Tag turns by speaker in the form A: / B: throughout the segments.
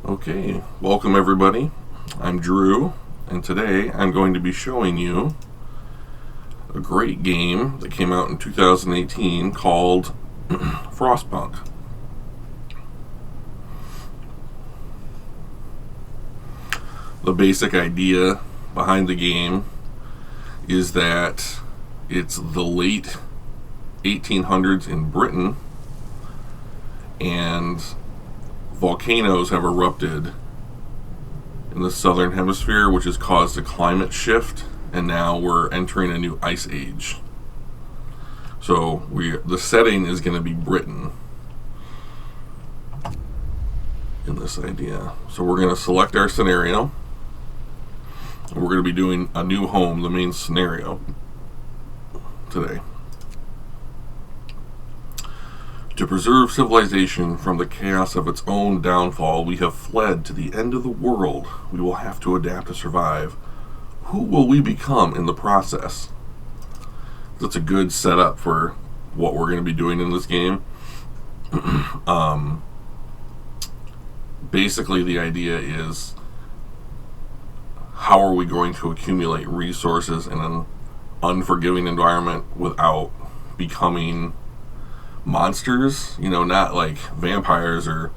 A: Okay, welcome everybody. I'm Drew, and today I'm going to be showing you a great game that came out in 2018 called Frostpunk. The basic idea behind the game is that it's the late 1800s in Britain, and volcanoes have erupted in the southern hemisphere, which has caused a climate shift, and now we're entering a new ice age. So the setting is going to be Britain in this idea. So we're going to select our scenario, and we're going to be doing a new home, the main scenario, today. To preserve civilization from the chaos of its own downfall, we have fled to the end of the world. We will have to adapt to survive. Who will we become in the process? That's a good setup for what we're going to be doing in this game. Basically, the idea is, how are we going to accumulate resources in an unforgiving environment without becoming monsters? You know, not like vampires or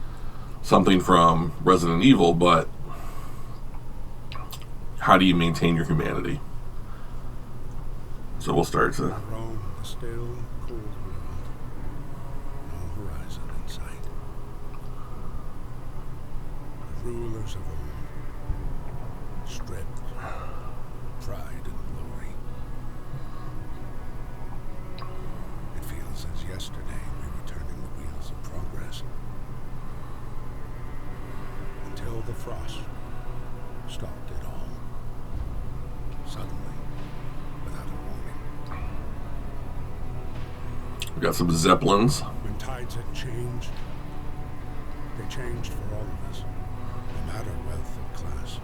A: something from Resident Evil, but how do you maintain your humanity? So we'll start to
B: roam the still, cold world. No horizon in sight. The rulers of old, stripped, pride and glory. It feels as yesterday we were turning the wheels of progress. Until the frost stopped it all. Suddenly, without a warning.
A: we got some Zeppelins.
B: When tides had changed, they changed for all of us, no matter wealth or class.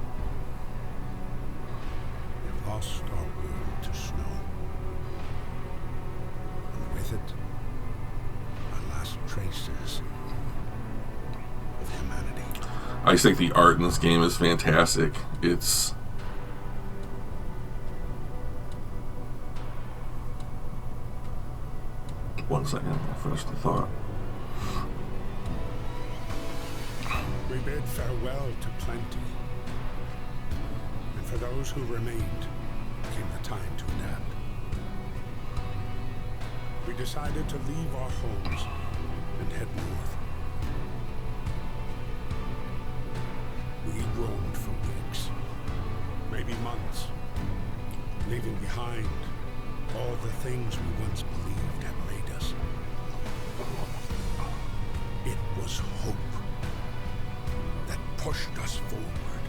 B: We lost our world to snow, and with it, our last traces of humanity.
A: I just think the art in this game is fantastic. It's one second, I'll finish the thought.
B: We bid farewell to plenty, and for those who remained, came the time to adapt. We decided to leave our homes and head north. We roamed for weeks, maybe months, leaving behind all the things we once believed had made us. It was hope that pushed us forward.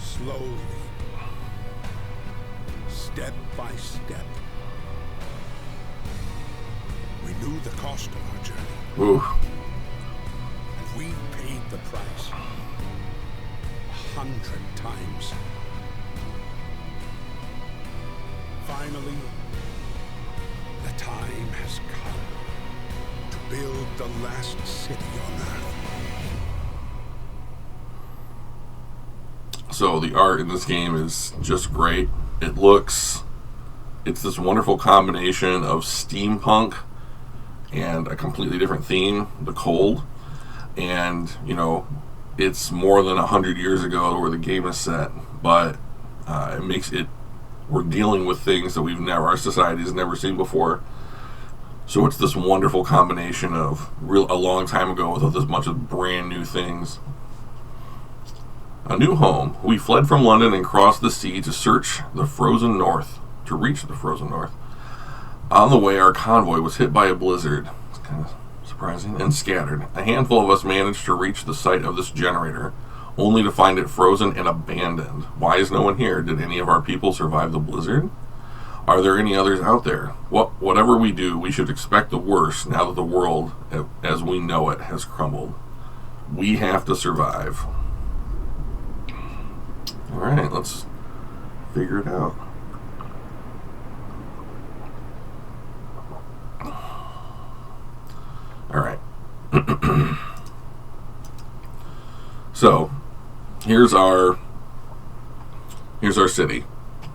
B: Slowly, step by step. We knew the cost of our journey,
A: Ooh.
B: and we paid the price 100 times. Finally, the time has come to build the last city on Earth.
A: So the art in this game is just great. It's this wonderful combination of steampunk and a completely different theme, the cold. And, you know, it's more than 100 years ago where the game is set, but it makes it, we're dealing with things that our society has never seen before. So it's this wonderful combination of a long time ago with this bunch of brand new things. A new home. We fled from London and crossed the sea to reach the frozen north. On the way, our convoy was hit by a blizzard. It's kind of surprising. And scattered. A handful of us managed to reach the site of this generator, only to find it frozen and abandoned. Why is no one here? Did any of our people survive the blizzard? Are there any others out there? Whatever we do, we should expect the worst now that the world, as we know it, has crumbled. We have to survive. Alright, let's figure it out. Alright. So here's our city.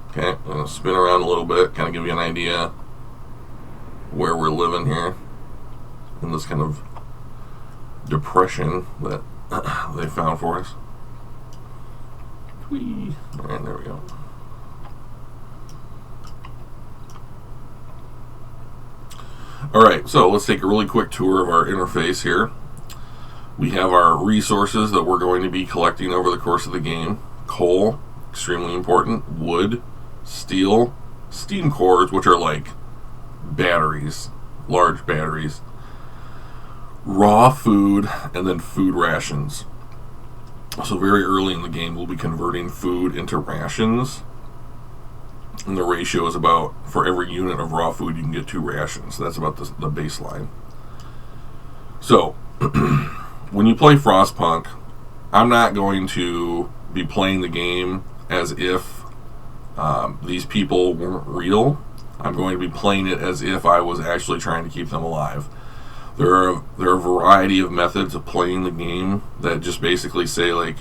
A: Okay, I'm going to spin around a little bit, kind of give you an idea where we're living here in this kind of depression that they found for us. Whee. All right, there we go. All right, so let's take a really quick tour of our interface here. We have our resources that we're going to be collecting over the course of the game. Coal, extremely important. Wood, steel, steam cores, which are like batteries, large batteries. Raw food, and then food rations. So very early in the game, we'll be converting food into rations. And the ratio is about, for every unit of raw food, you can get 2 rations. So that's about the baseline. So, when you play Frostpunk, I'm not going to be playing the game as if these people weren't real. I'm going to be playing it as if I was actually trying to keep them alive. There are a variety of methods of playing the game that just basically say, like,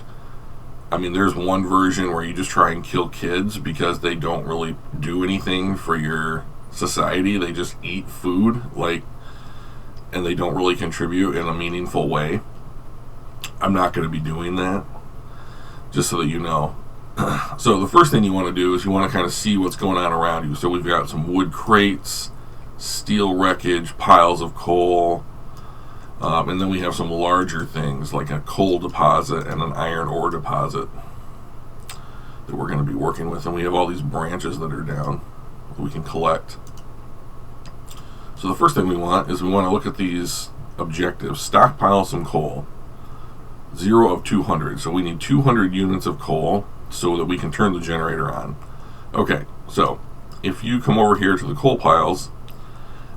A: there's one version where you just try and kill kids because they don't really do anything for your society. They just eat food, and they don't really contribute in a meaningful way. I'm not going to be doing that, just so that you know. So the first thing you want to do is you want to kind of see what's going on around you. So we've got some wood crates, steel wreckage, piles of coal, and then we have some larger things like a coal deposit and an iron ore deposit that we're going to be working with. And we have all these branches that are down that we can collect. So the first thing we want is we want to look at these objectives. Stockpile some coal. 0 of 200. So we need 200 units of coal so that we can turn the generator on. Okay, so if you come over here to the coal piles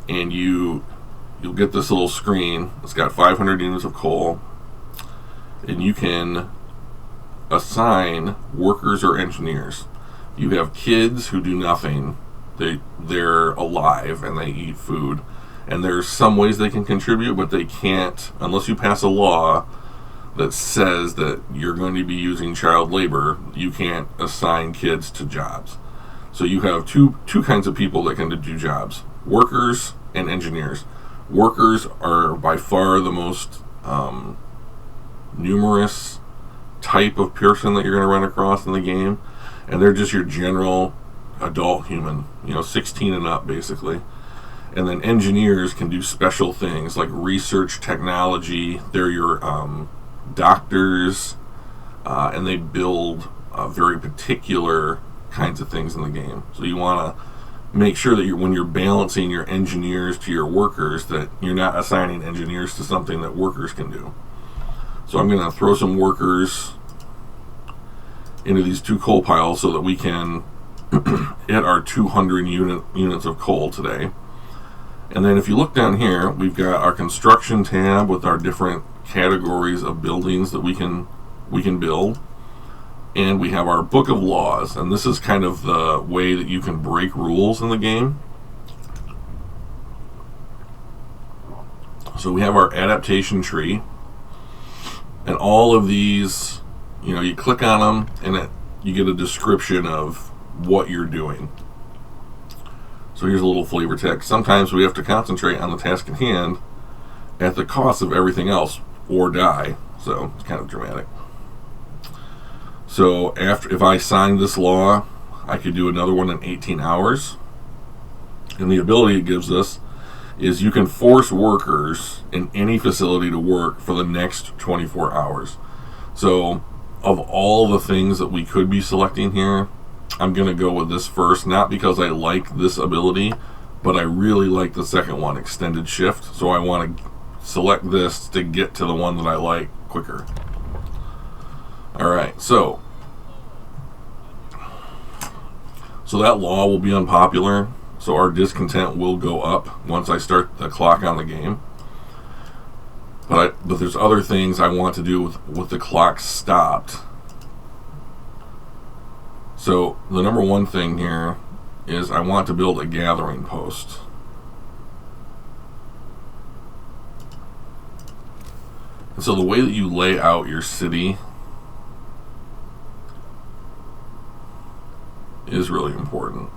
A: and you'll get this little screen. It's got 500 units of coal, and you can assign workers or engineers. You have kids who do nothing. They're alive and they eat food, and there's some ways they can contribute, but they can't unless you pass a law that says that you're going to be using child labor. You can't assign kids to jobs. So you have two kinds of people that can do jobs: workers and engineers. Workers are by far the most numerous type of person that you're going to run across in the game, and they're just your general adult human, 16 and up basically. And then engineers can do special things like research technology. They're your doctors, and they build very particular kinds of things in the game. So you want to make sure that when you're balancing your engineers to your workers, that you're not assigning engineers to something that workers can do. So I'm going to throw some workers into these 2 coal piles so that we can hit our 200 units of coal today. And then if you look down here, we've got our construction tab with our different categories of buildings that we can build. And we have our book of laws, and this is kind of the way that you can break rules in the game. So we have our adaptation tree, and all of these, you click on them and you get a description of what you're doing. So here's a little flavor text. Sometimes we have to concentrate on the task at hand at the cost of everything else or die. So it's kind of dramatic. So if I signed this law, I could do another one in 18 hours. And the ability it gives us is you can force workers in any facility to work for the next 24 hours. So of all the things that we could be selecting here, I'm going to go with this first, not because I like this ability, but I really like the second one, extended shift. So I want to select this to get to the one that I like quicker. Alright, so that law will be unpopular, so our discontent will go up once I start the clock on the game. But there's other things I want to do with the clock stopped. So the number one thing here is I want to build a gathering post. And so the way that you lay out your city is really important.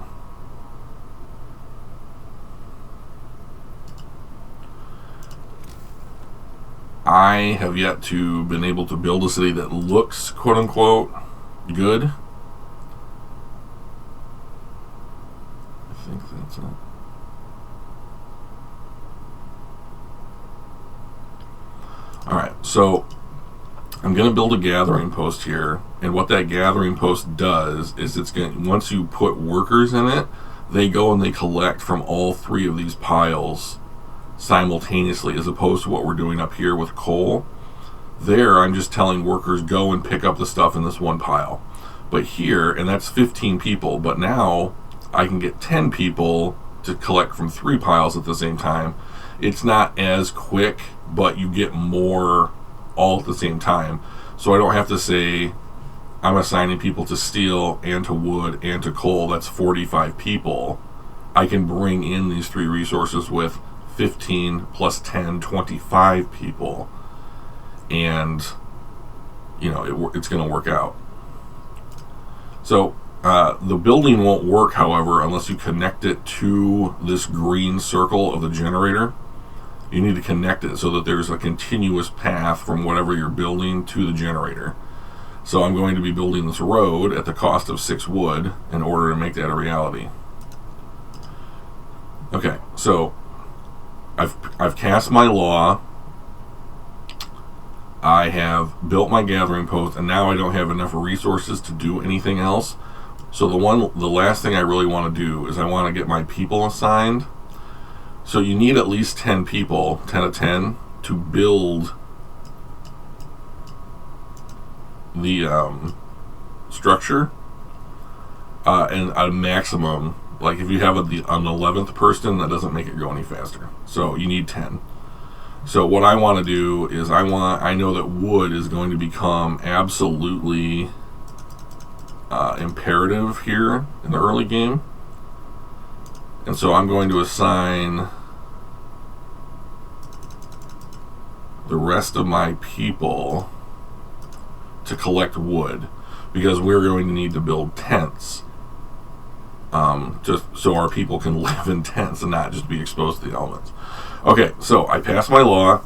A: I have yet to been able to build a city that looks, quote unquote, good. I think that's it. Alright, so I'm going to build a gathering post here, and what that gathering post does is it's going, once you put workers in it, they go and they collect from all three of these piles simultaneously, as opposed to what we're doing up here with coal. There, I'm just telling workers go and pick up the stuff in this one pile. But here, and that's 15 people, but now I can get 10 people to collect from 3 piles at the same time. It's not as quick, but you get more all at the same time. So I don't have to say I'm assigning people to steel and to wood and to coal. That's 45 people. I can bring in these 3 resources with 15 plus 10, 25 people, and you know it's going to work out. So the building won't work, however, unless you connect it to this green circle of the generator. You need to connect it so that there's a continuous path from whatever you're building to the generator. So I'm going to be building this road at the cost of 6 wood in order to make that a reality. Okay, so I've cast my law. I have built my gathering post, and now I don't have enough resources to do anything else. So the last thing I really want to do is I want to get my people assigned. So you need at least 10 people, 10 of 10, to build the structure, and a maximum. Like if you have an 11th person, that doesn't make it go any faster. So you need 10. So what I want to do is I know that wood is going to become absolutely imperative here in the early game. And so I'm going to assign the rest of my people to collect wood, because we're going to need to build tents. Just so our people can live in tents and not just be exposed to the elements. Okay, so I passed my law.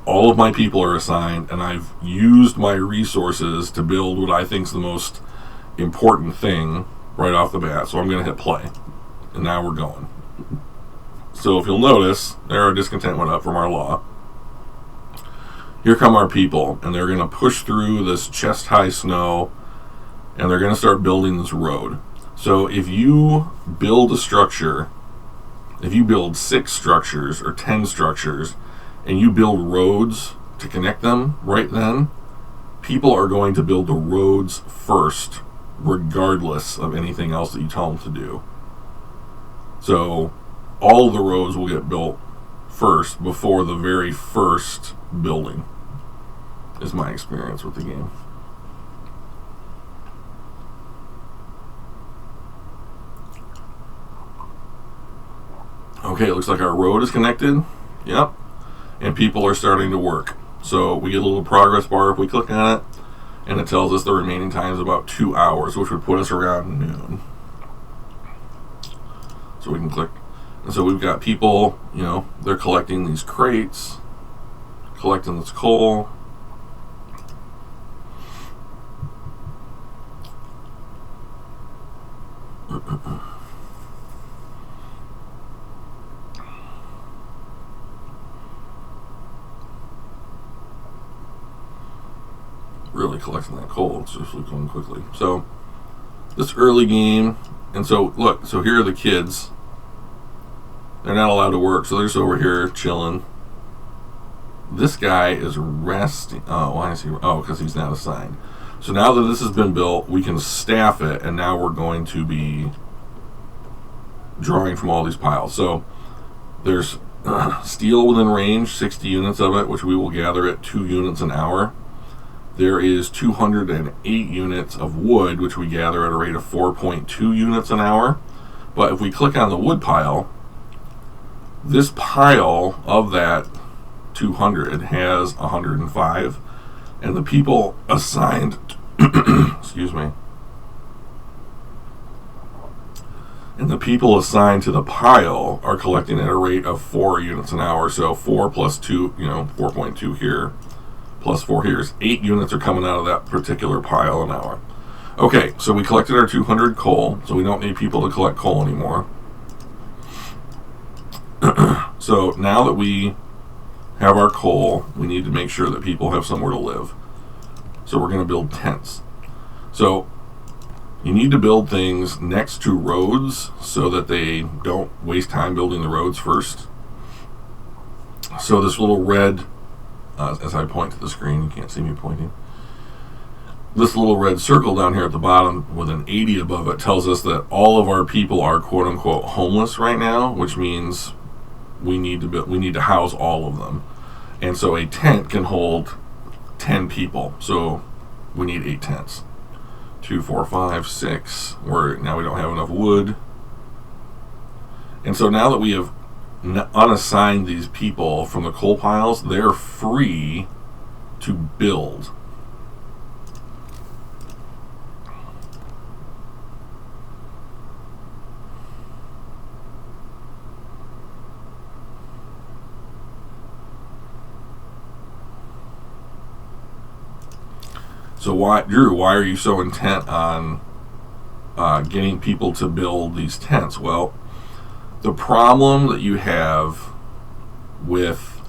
A: All of my people are assigned, and I've used my resources to build what I think is the most important thing right off the bat. So I'm going to hit play, and now we're going. So if you'll notice, there our discontent went up from our law. Here come our people, and they're going to push through this chest-high snow, and they're going to start building this road. So if you build a structure, if you build 6 structures or 10 structures, and you build roads to connect them right then, people are going to build the roads first, regardless of anything else that you tell them to do. So all of the roads will get built first before the very first building, is my experience with the game. Okay, it looks like our road is connected. Yep. And people are starting to work. So we get a little progress bar if we click on it, and it tells us the remaining time is about 2 hours, which would put us around noon. So we can click. And so we've got people, they're collecting these crates, collecting this coal. Really collecting that coal. It's just going quickly. So this early game, and so look, so here are the kids. They're not allowed to work, so they're just over here chilling. This guy is resting. Oh, why is he? Oh, because he's not assigned. So now that this has been built, we can staff it, and now we're going to be drawing from all these piles. So there's steel within range, 60 units of it, which we will gather at 2 units an hour. There is 208 units of wood, which we gather at a rate of 4.2 units an hour. But if we click on the wood pile, this pile of that 200 has 105, and the people assigned excuse me, And the people assigned to the pile are collecting at a rate of 4 units an hour. So 4 plus 2, 4.2 here, plus 4 here is 8 units are coming out of that particular pile an hour. Okay, so we collected our 200 coal, so we don't need people to collect coal anymore. So now that we have our coal, we need to make sure that people have somewhere to live. So we're going to build tents. So you need to build things next to roads so that they don't waste time building the roads first. So this little red, as I point to the screen, you can't see me pointing. This little red circle down here at the bottom with an 80 above it tells us that all of our people are quote unquote homeless right now, which means we need to house all of them. And so a tent can hold 10 people. So we need 8 tents. 2, 4, 5, 6. Now we don't have enough wood. And so now that we have unassigned these people from the coal piles, they're free to build. So Drew, why are you so intent on getting people to build these tents? Well, the problem that you have with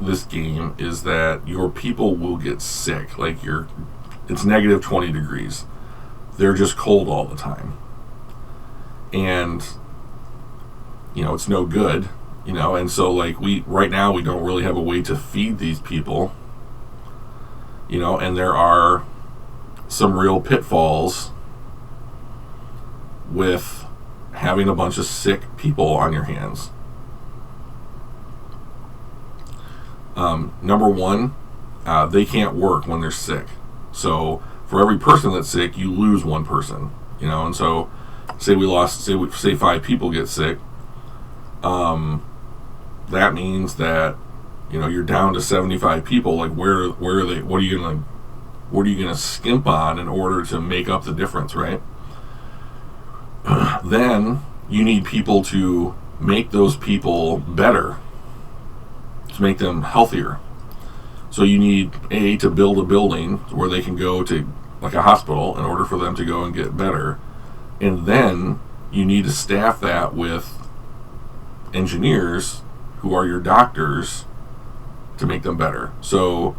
A: this game is that your people will get sick. Like it's negative 20 degrees. They're just cold all the time. And, it's no good, and so right now we don't really have a way to feed these people. And there are some real pitfalls with having a bunch of sick people on your hands. Number one, they can't work when they're sick. So for every person that's sick, you lose one person. And so say 5 people get sick. That means that you're down to 75 people. Like where are they? What are you gonna skimp on in order to make up the difference, right? Then you need people to make those people better, to make them healthier. So you need to build a building where they can go to like a hospital in order for them to go and get better, and then you need to staff that with engineers who are your doctors to make them better. So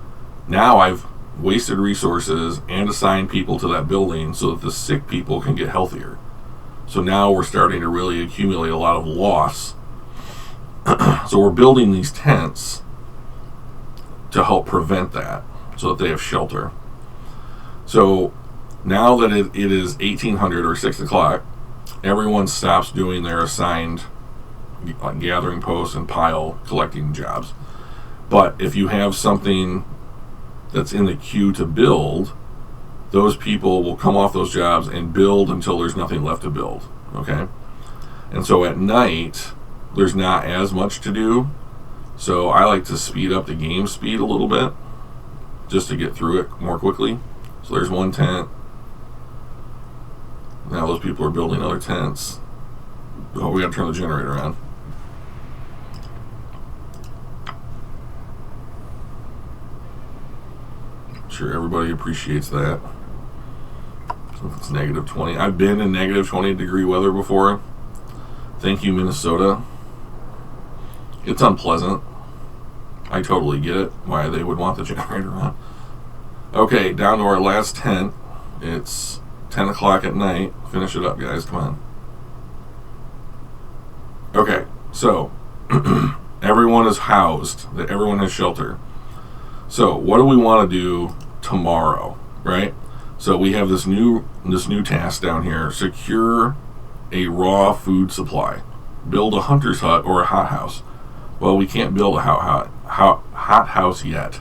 A: now I've wasted resources and assigned people to that building so that the sick people can get healthier. So now we're starting to really accumulate a lot of loss. So we're building these tents to help prevent that so that they have shelter. So now that it is 1800 or 6 o'clock, everyone stops doing their assigned gathering posts and pile collecting jobs. But if you have something that's in the queue to build, those people will come off those jobs and build until there's nothing left to build. Okay? And so at night, there's not as much to do. So I like to speed up the game speed a little bit just to get through it more quickly. So there's one tent. Now those people are building other tents. Oh, we gotta turn the generator on. Sure, everybody appreciates that. So it's negative 20. I've been in negative 20 degree weather before. Thank you, Minnesota. It's unpleasant. I totally get it, why they would want the generator on. Okay, down to our last tent. It's 10 o'clock at night. Finish it up, guys. Come on. Okay, so everyone is housed. Everyone has shelter. So what do we want to do tomorrow, right? So we have this new task down here: secure a raw food supply, build a hunter's hut or a hothouse. Well, we can't build a hothouse yet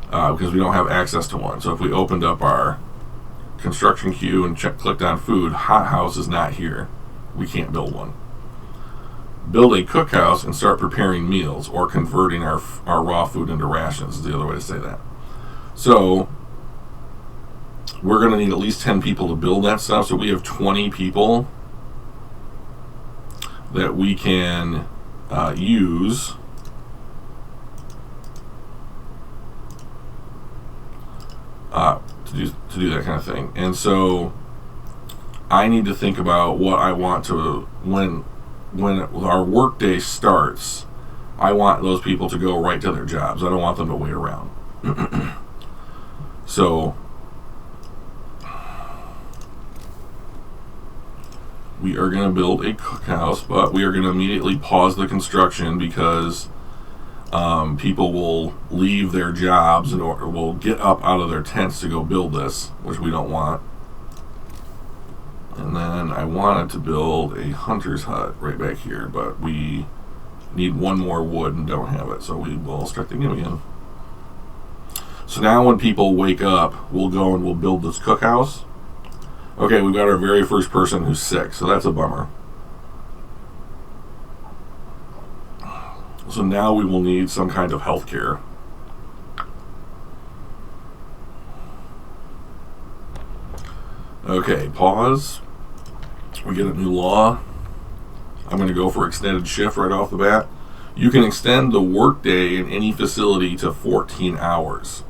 A: because we don't have access to one. So if we opened up our construction queue and clicked on food, hothouse is not here. We can't build one. Build a cookhouse and start preparing meals or converting our raw food into rations is the other way to say that. So we're going to need at least 10 people to build that stuff. So we have 20 people that we can use to do that kind of thing. And so I need to think about what I want to, when our workday starts, I want those people to go right to their jobs. I don't want them to wait around. So we are going to build a cookhouse, but we are going to immediately pause the construction because people will leave their jobs and or will get up out of their tents to go build this, which we don't want. And then I wanted to build a hunter's hut right back here, but we need one more wood and don't have it, so we will start the game again. So now when people wake up, we'll go and we'll build this cookhouse. Okay, we've got our very first person who's sick, so that's a bummer. So now we will need some kind of health care. Okay, pause. We get a new law. I'm going to go for extended shift right off the bat. You can extend the workday in any facility to 14 hours.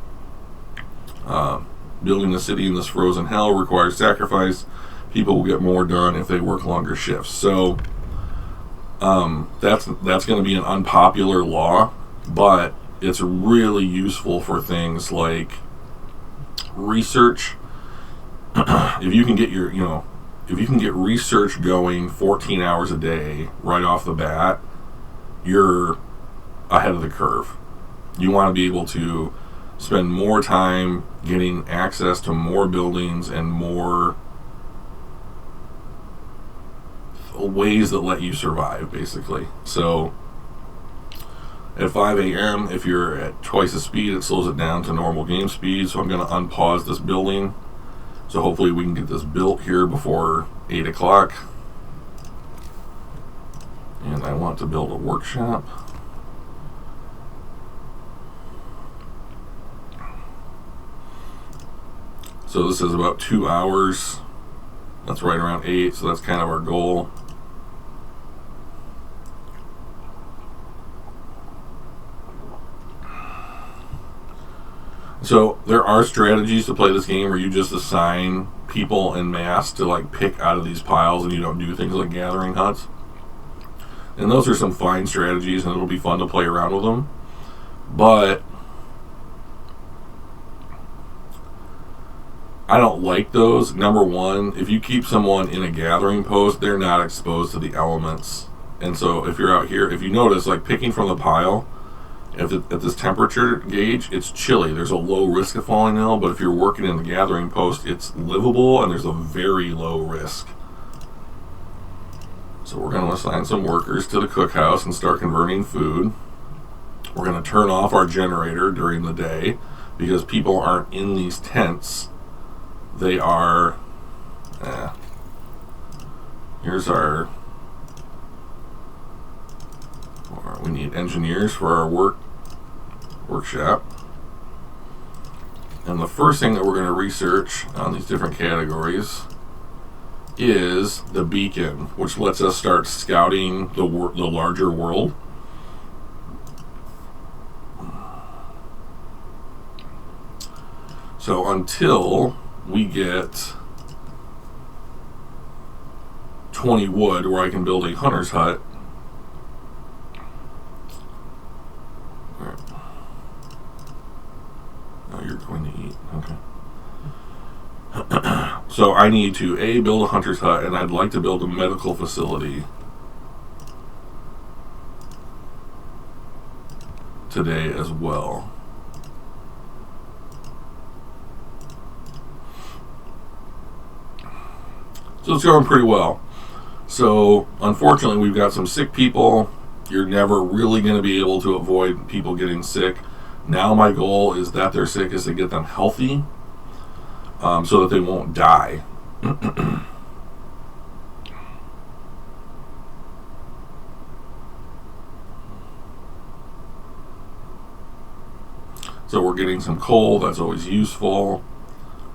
A: Building a city in this frozen hell requires sacrifice. People will get more done if they work longer shifts. So that's going to be an unpopular law, but it's really useful for things like research. If you can get if you can get research going 14 hours a day right off the bat, you're ahead of the curve. You want to be able to spend more time getting access to more buildings and more ways that let you survive, basically. So at 5 a.m., if you're at twice the speed, it slows it down to normal game speed. So I'm going to unpause this building. So hopefully we can get this built here before 8 o'clock. And I want to build a workshop. So this is about 2 hours. That's right around 8, so that's kind of our goal. So there are strategies to play this game where you just assign people en masse to like pick out of these piles, and you don't do things like gathering huts. And those are some fine strategies, and it'll be fun to play around with them. But I don't like those. Number one, if you keep someone in a gathering post, they're not exposed to the elements. And so if you're out here, if you notice, like picking from the pile, at this temperature gauge, it's chilly. There's a low risk of falling ill, but if you're working in the gathering post, it's livable and there's a very low risk. So we're going to assign some workers to the cookhouse and start converting food. We're going to turn off our generator during the day because people aren't in these tents. They are... Here's our... We need engineers for our workshop. And the first thing that we're going to research on these different categories is the beacon, which lets us start scouting the larger world. So until we get 20 wood where I can build a hunter's hut, you're going to eat. Okay. So I need to A, build a hunter's hut, and I'd like to build a medical facility today as well. So it's going pretty well. So unfortunately we've got some sick people. You're never really going to be able to avoid people getting sick. Now my goal is that they're sick is to get them healthy so that they won't die. So we're getting some coal. That's always useful.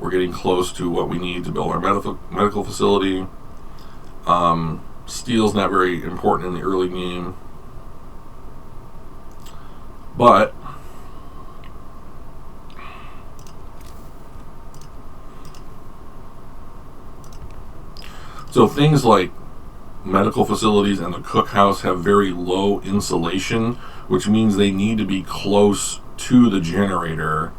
A: We're getting close to what we need to build our medical facility. Steel's not very important in the early game. But so things like medical facilities and the cookhouse have very low insulation, which means they need to be close to the generator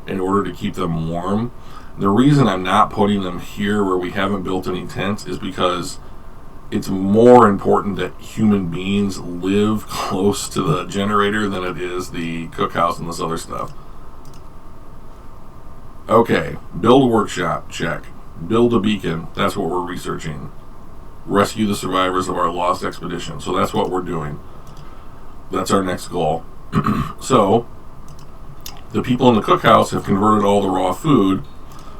A: in order to keep them warm. The reason I'm not putting them here where we haven't built any tents is because it's more important that human beings live close to the generator than it is the cookhouse and this other stuff. Okay, build a workshop, check. Build a beacon, that's what we're researching. Rescue the survivors of our lost expedition, so that's what we're doing. That's our next goal. So, the people in the cookhouse have converted all the raw food,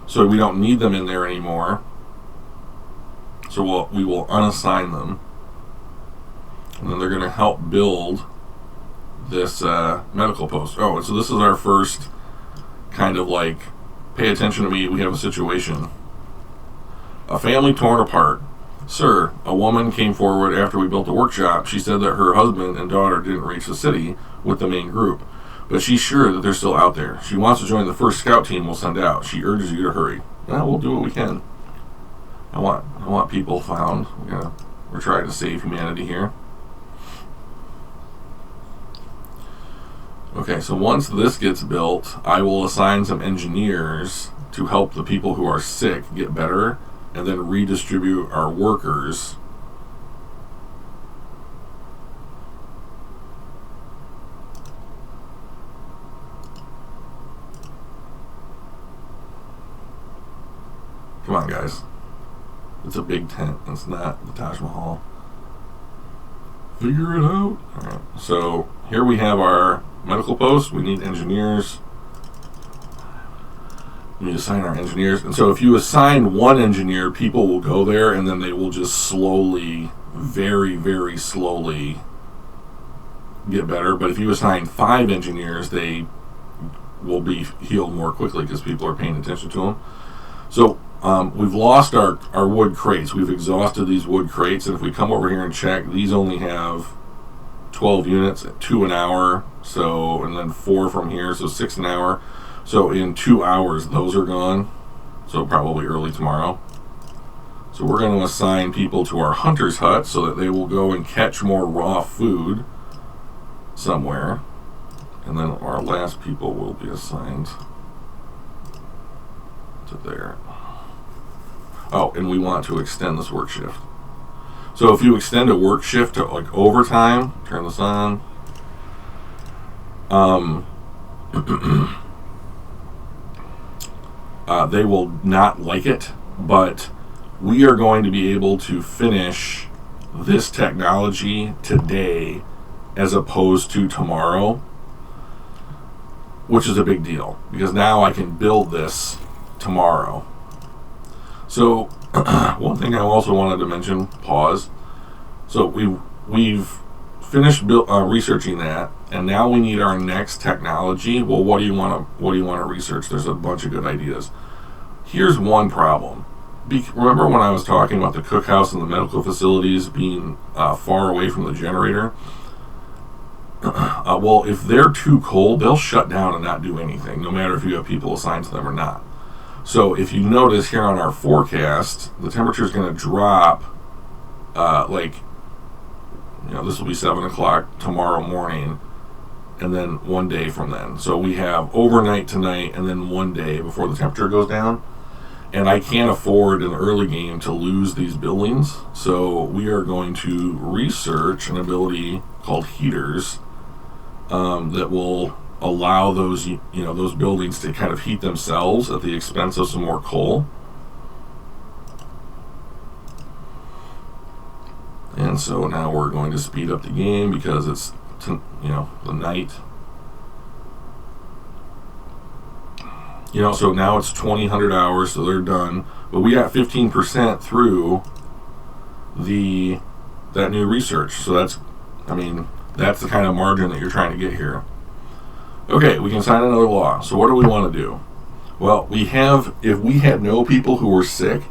A: so we don't need them in there anymore. So we will unassign them, and then they're going to help build this medical post. Oh, and so this is our first kind of like, pay attention to me, we have a situation. A family torn apart. Sir, a woman came forward after we built the workshop. She said that her husband and daughter didn't reach the city with the main group, but she's sure that they're still out there. She wants to join the first scout team we'll send out. She urges you to hurry. Well, we'll do what we can. I want people found. We're trying to save humanity here. Okay, so once this gets built, I will assign some engineers to help the people who are sick get better, and then redistribute our workers. Come on, guys. It's a big tent. It's not the Taj Mahal. Figure it out. Alright, so here we have our medical post. We need engineers. We need to assign our engineers. And so if you assign one engineer, people will go there and then they will just slowly, very, very slowly get better. But if you assign 5 engineers, they will be healed more quickly because people are paying attention to them. So we've lost our wood crates. We've exhausted these wood crates, and if we come over here and check, these only have 12 units at 2 an hour, so, and then 4 from here, so 6 an hour. So in 2 hours, those are gone, so probably early tomorrow. So we're going to assign people to our hunter's hut so that they will go and catch more raw food somewhere, and then our last people will be assigned to there. Oh, and we want to extend this work shift. So if you extend a work shift to like overtime, turn this on. They will not like it, but we are going to be able to finish this technology today as opposed to tomorrow, which is a big deal because now I can build this tomorrow. So one thing I also wanted to mention, pause. So we've finished researching that, and now we need our next technology. Well, what do you want to research? There's a bunch of good ideas. Here's one problem. Remember when I was talking about the cookhouse and the medical facilities being far away from the generator? Well, if they're too cold, they'll shut down and not do anything, no matter if you have people assigned to them or not. So if you notice here on our forecast, the temperature is going to drop, this will be 7 o'clock tomorrow morning, and then 1 day from then. So we have overnight tonight, and then 1 day before the temperature goes down. And I can't afford in the early game to lose these buildings, so we are going to research an ability called heaters that will allow those those buildings to kind of heat themselves at the expense of some more coal. And so now we're going to speed up the game because it's the night. So now it's 2000 hours, so they're done. But we got 15% through that new research. So that's the kind of margin that you're trying to get here. Okay, we can sign another law. So what do we want to do? Well, if we had no people who were sick,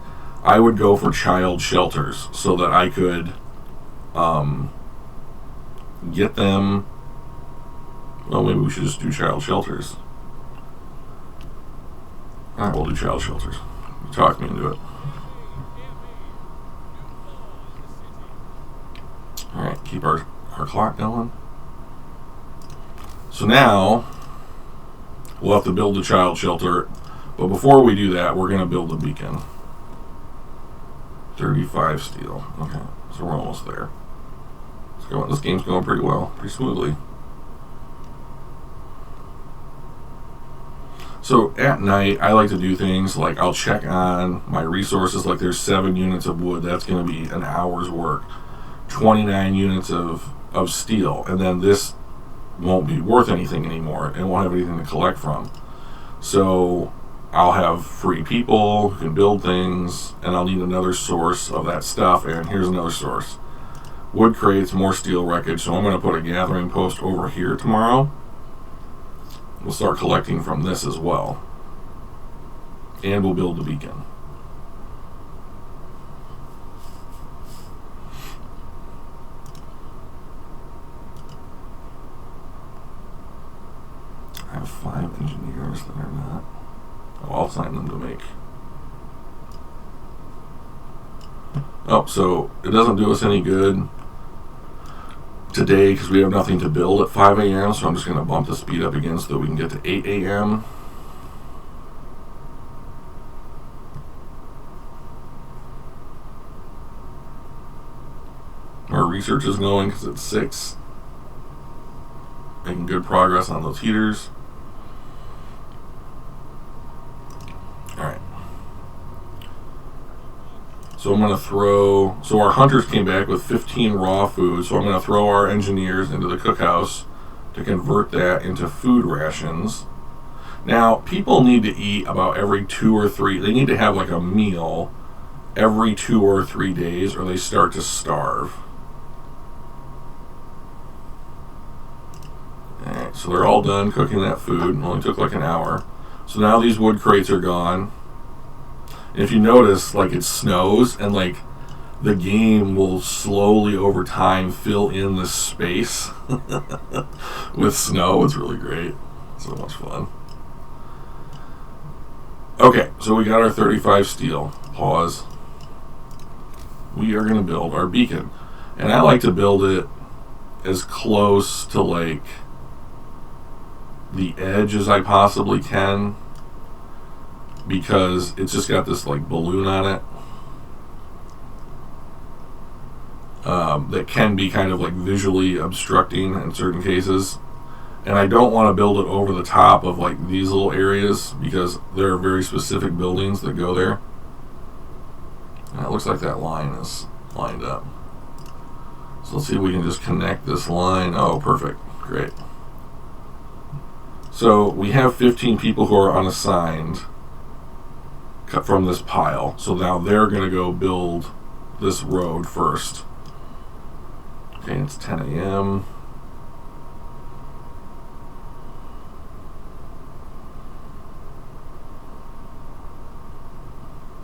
A: I would go for child shelters so that I could get them. Well, maybe we should just do child shelters. Alright, we'll do child shelters. You talked me into it. Alright, keep our clock going. So now, we'll have to build a child shelter. But before we do that, we're going to build a beacon. 35 steel. Okay, so we're almost there. This game's going pretty well, pretty smoothly. So at night, I like to do things like I'll check on my resources. Like there's 7 units of wood. That's going to be an hour's work. 29 units of steel. And then this won't be worth anything anymore and won't have anything to collect from. So I'll have free people who can build things, and I'll need another source of that stuff. And here's another source. Wood crates, more steel wreckage. So I'm going to put a gathering post over here tomorrow. We'll start collecting from this as well. And we'll build the beacon. I have 5 engineers that are not. Oh, I'll assign them to make. Oh, so it doesn't do us any good today because we have nothing to build at 5 a.m. So I'm just going to bump the speed up again so that we can get to 8 a.m. Our research is going because it's 6. Making good progress on those heaters. Alright. So I'm going to throw... So our hunters came back with 15 raw food. So I'm going to throw our engineers into the cookhouse to convert that into food rations. Now, people need to eat about every 2 or 3... They need to have like a meal every 2 or 3 days or they start to starve. Alright, so they're all done cooking that food. It only took like an hour. So now these wood crates are gone. And if you notice, like it snows and like the game will slowly over time fill in this space with snow. It's really great. So much fun. Okay, so we got our 35 steel. Pause. We are going to build our beacon. And I like to build it as close to like the edge as I possibly can because it's just got this like balloon on it that can be kind of like visually obstructing in certain cases, and I don't want to build it over the top of like these little areas because there are very specific buildings that go there. And it looks like that line is lined up, so let's see if we can just connect this line. Oh, perfect. Great. So we have 15 people who are unassigned cut from this pile. So now they're going to go build this road first. Okay, it's 10 a.m.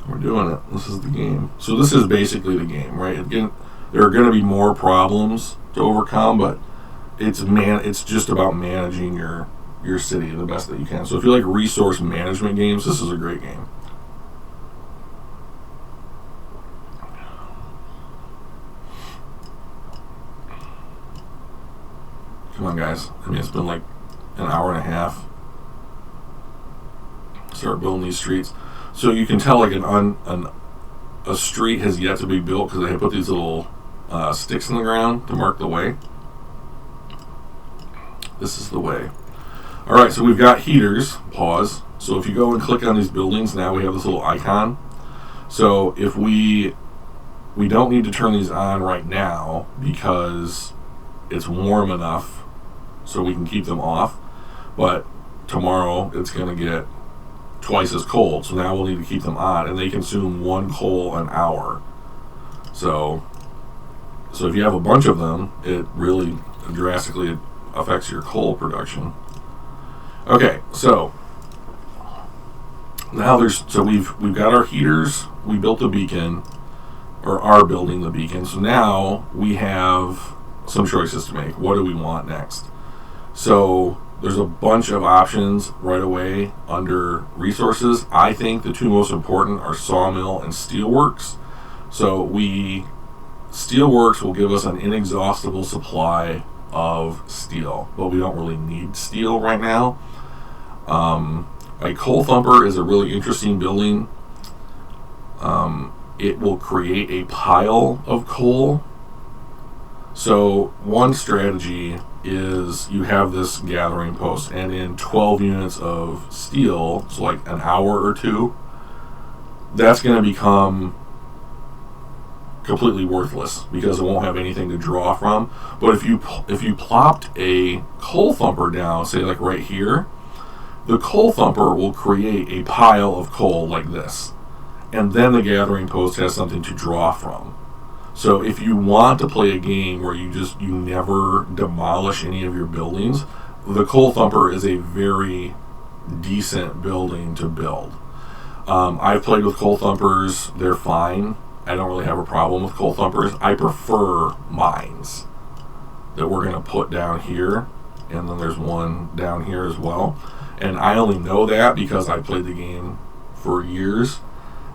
A: We're doing it. This is the game. So this is basically the game, right? Again, there are going to be more problems to overcome, but it's just about managing your city the best that you can. So if you like resource management games, this is a great game. Come on, guys. I mean, it's been like an hour and a half. Start building these streets. So you can tell like a street has yet to be built because they put these little sticks in the ground to mark the way. This is the way. Alright, so we've got heaters. Pause. So if you go and click on these buildings, now we have this little icon. So if we don't need to turn these on right now because it's warm enough so we can keep them off. But tomorrow it's going to get twice as cold. So now we'll need to keep them on. And they consume 1 coal an hour. So if you have a bunch of them, it really drastically affects your coal production. Okay, so Now we've got our heaters. We built the beacon, or are building the beacon. So now we have some choices to make. What do we want next? So there's a bunch of options right away under resources. I think the two most important are sawmill and steelworks. So steelworks will give us an inexhaustible supply of steel, but we don't really need steel right now. A coal thumper is a really interesting building. It will create a pile of coal. So one strategy is you have this gathering post, and in 12 units of steel, so like an hour or two, that's going to become completely worthless because it won't have anything to draw from. But if you plopped a coal thumper down, say like right here, the coal thumper will create a pile of coal like this, and then the gathering post has something to draw from. So if you want to play a game where you never demolish any of your buildings, the coal thumper is a very decent building to build. I've played with coal thumpers. They're fine. I don't really have a problem with coal thumpers. I prefer mines that we're going to put down here, and then there's one down here as well. And I only know that because I played the game for years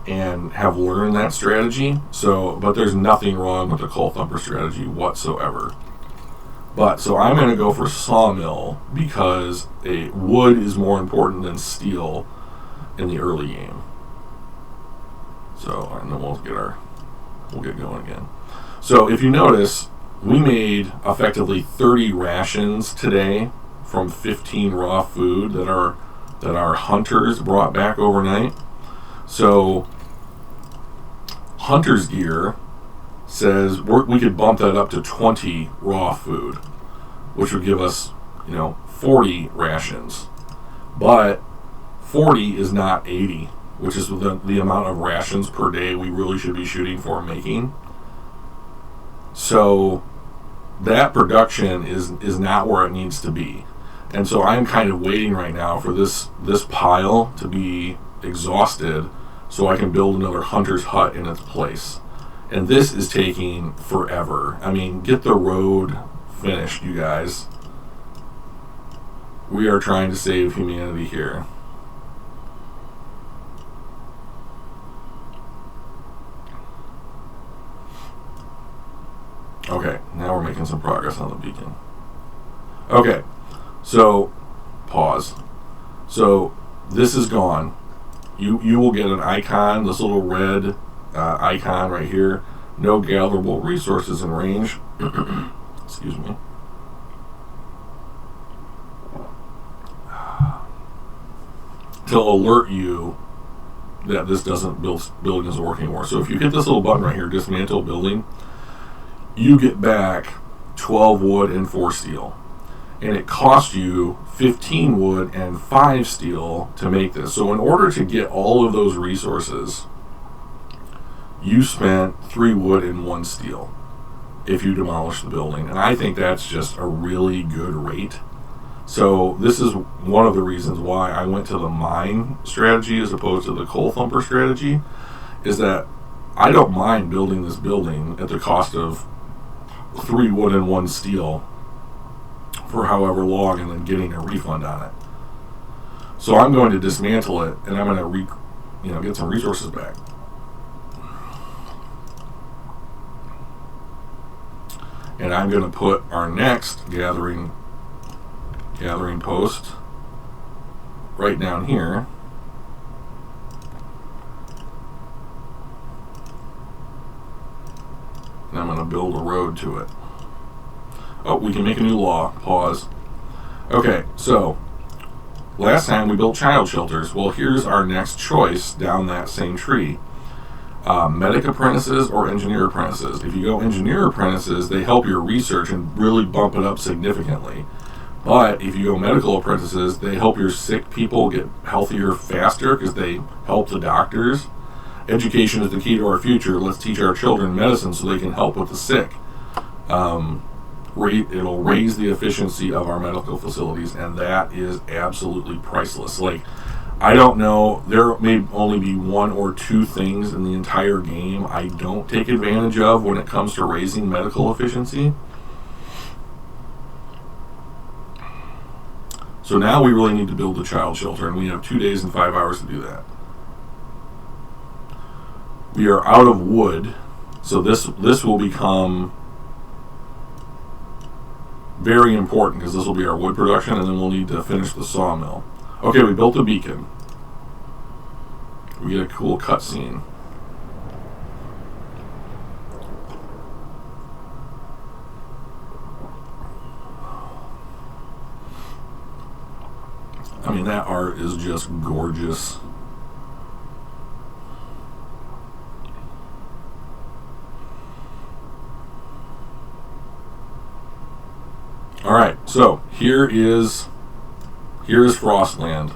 A: and have learned that strategy. But there's nothing wrong with the coal thumper strategy whatsoever. So I'm going to go for sawmill because wood is more important than steel in the early game. And then we'll get going again. So if you notice, we made effectively 30 rations today from 15 raw food that our hunters brought back overnight. So hunter's gear says we could bump that up to 20 raw food, which would give us 40 rations. But 40 is not 80, which is the amount of rations per day we really should be shooting for making. So that production is not where it needs to be. And so I'm kind of waiting right now for this pile to be exhausted so I can build another hunter's hut in its place. And this is taking forever. I mean, get the road finished, you guys. We are trying to save humanity here. Okay, now we're making some progress on the beacon. Okay, so pause. So this is gone. You will get an icon, this little red icon right here. No gatherable resources in range. Excuse me. To alert you that this building isn't working anymore. So if you hit this little button right here, dismantle building, you get back 12 wood and 4 steel. And it cost you 15 wood and 5 steel to make this. So in order to get all of those resources, you spent 3 wood and 1 steel if you demolish the building. And I think that's just a really good rate. So this is one of the reasons why I went to the mine strategy as opposed to the coal thumper strategy, is that I don't mind building this building at the cost of 3 wood and 1 steel for however long and then getting a refund on it. So I'm going to dismantle it and I'm going to get some resources back. And I'm going to put our next gathering post right down here. And I'm going to build a road to it. Oh, we can make a new law. Pause. Okay, so last time we built child shelters. Well, here's our next choice down that same tree. Medic apprentices or engineer apprentices. If you go engineer apprentices, they help your research and really bump it up significantly. But if you go medical apprentices, they help your sick people get healthier faster because they help the doctors. Education is the key to our future. Let's teach our children medicine so they can help with the sick. it'll raise the efficiency of our medical facilities, and that is absolutely priceless. Like, I don't know, there may only be one or two things in the entire game I don't take advantage of when it comes to raising medical efficiency. So now we really need to build a child shelter, and we have 2 days and 5 hours to do that. We are out of wood, so this will become very important, because this will be our wood production, and then we'll need to finish the sawmill. Okay, we built a beacon. We get a cool cutscene. I mean, that art is just gorgeous. Alright, so here is Frostland.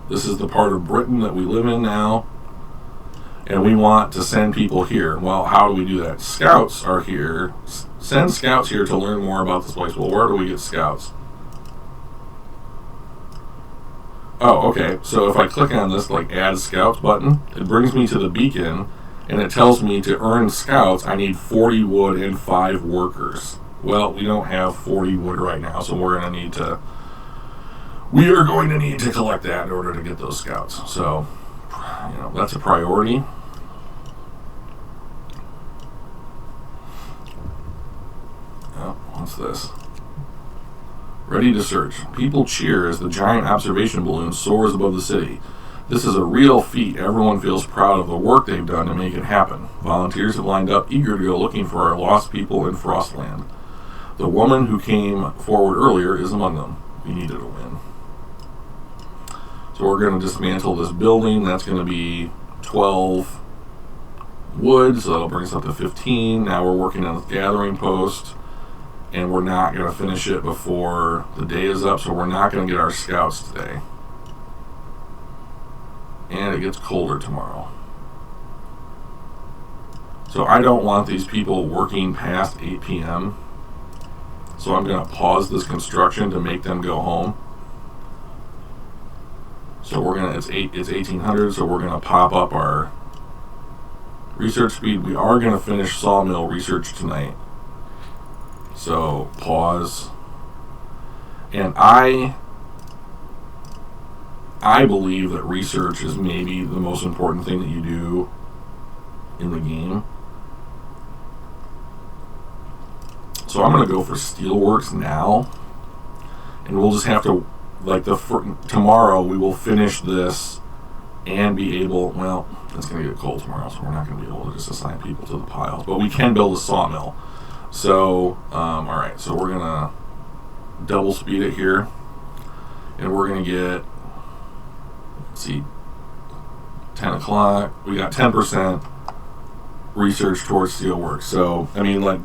A: This is the part of Britain that we live in now, and we want to send people here. Well, how do we do that? Scouts are here. Send scouts here to learn more about this place. Well, where do we get scouts? Oh, okay, so if I click on this, like, add scouts button, it brings me to the beacon, and it tells me to earn scouts, I need 40 wood and 5 workers. Well, we don't have 40 wood right now, so we are going to need to collect that in order to get those scouts. So, that's a priority. Oh, what's this? Ready to search. People cheer as the giant observation balloon soars above the city. This is a real feat. Everyone feels proud of the work they've done to make it happen. Volunteers have lined up, eager to go looking for our lost people in Frostland. The woman who came forward earlier is among them. We needed a win. So we're going to dismantle this building. That's going to be 12 wood, so that'll bring us up to 15. Now we're working on the gathering post, and we're not going to finish it before the day is up, so we're not going to get our scouts today. And it gets colder tomorrow. So I don't want these people working past 8 p.m., so I'm going to pause this construction to make them go home. So we're going to, it's 1800, so we're going to pop up our research speed. We are going to finish sawmill research tonight. So pause. And I believe that research is maybe the most important thing that you do in the game. So I'm going to go for Steelworks now, and we'll just have to, like, tomorrow we will finish this and be able, well, it's going to get cold tomorrow, so we're not going to be able to just assign people to the piles, but we can build a sawmill. So, alright, so we're going to double speed it here, and we're going to get, let's see, 10 o'clock, we got 10% research towards Steelworks. So, I mean, like,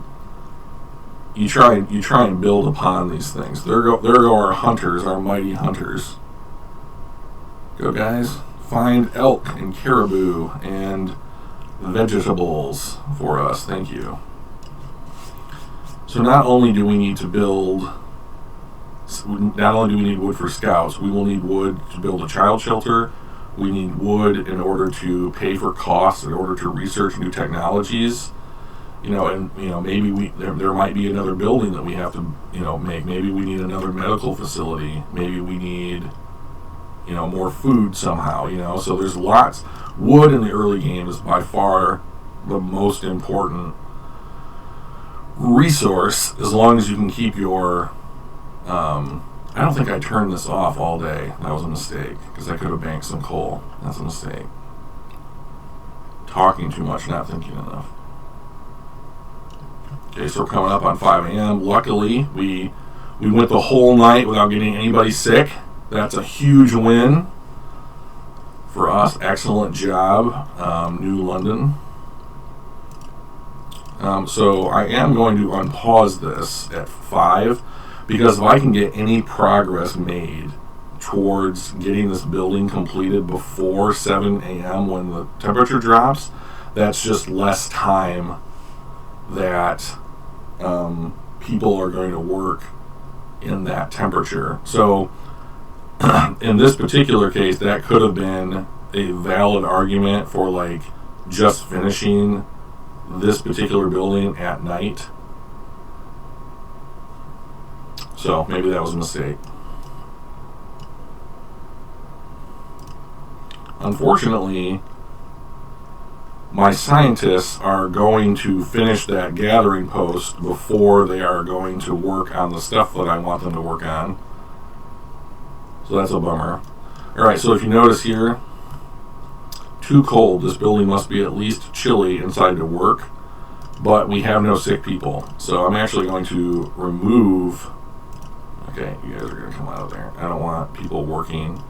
A: you try and build upon these things. There go our hunters, our mighty hunters. Go, guys. Find elk and caribou and vegetables for us. Thank you. So not only do we need wood for scouts, we will need wood to build a child shelter. We need wood in order to pay for costs, in order to research new technologies. Maybe there might be another building that we have to, make. Maybe we need another medical facility. Maybe we need, more food somehow, So there's lots. Wood in the early game is by far the most important resource, as long as you can keep your, I don't think I turned this off all day. That was a mistake, because I could have banked some coal. That's a mistake. Talking too much, not thinking enough. Okay, so we're coming up on 5 a.m. Luckily, we went the whole night without getting anybody sick. That's a huge win for us. Excellent job, New London. So I am going to unpause this at 5, because if I can get any progress made towards getting this building completed before 7 a.m. when the temperature drops, that's just less time that people are going to work in that temperature. So in this particular case, that could have been a valid argument for like just finishing this particular building at night. So maybe that was a mistake. Unfortunately, my scientists are going to finish that gathering post before they are going to work on the stuff that I want them to work on. So that's a bummer. Alright, so if you notice here, too cold. This building must be at least chilly inside to work, but we have no sick people. So I'm actually going to remove... Okay, you guys are going to come out of there. I don't want people working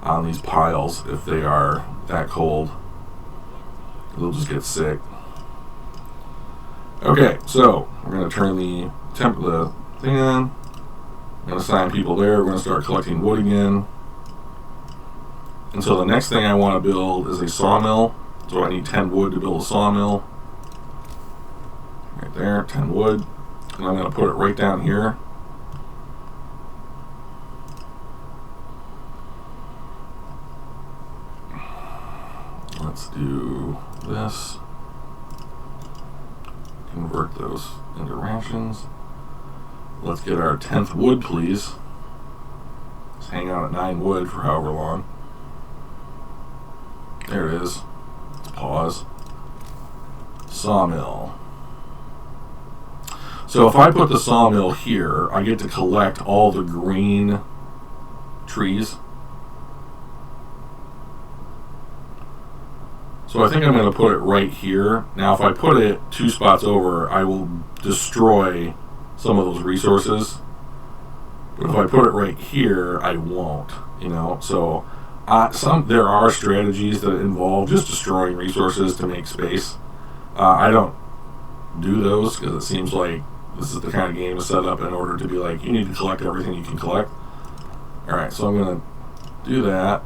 A: on these piles if they are that cold. They'll just get sick. Okay, so we're going to turn the thing on. I'm going to assign people there. We're going to start collecting wood again. And so the next thing I want to build is a sawmill. So I need 10 wood to build a sawmill. Right there, 10 wood. And I'm going to put it right down here. Let's do this. Convert those into rations. Let's get our 10th wood, please. Let's hang out at 9 wood for however long. There it is. Let's pause. Sawmill. So if I put the sawmill here, I get to collect all the green trees. So I think I'm going to put it right here. Now if I put it 2 spots over, I will destroy some of those resources. But if I put it right here, I won't, you know. So there are strategies that involve just destroying resources to make space. I don't do those because it seems like this is the kind of game to set up in order to be like, you need to collect everything you can collect. Alright, so I'm going to do that.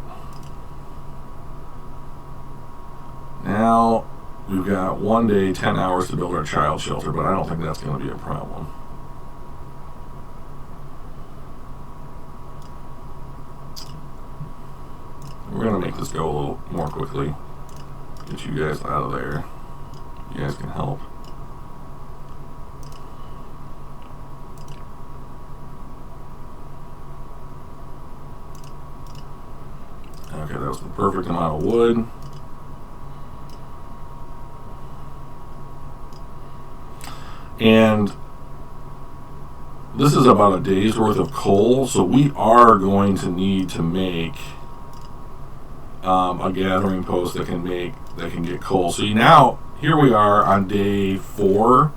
A: Now, we've got 1 day, 10 hours to build our child shelter, but I don't think that's going to be a problem. We're going to make this go a little more quickly. Get you guys out of there. You guys can help. Okay, that was the perfect amount of wood. And this is about a day's worth of coal, so we are going to need to make a gathering post that can get coal. So now here we are on day 4,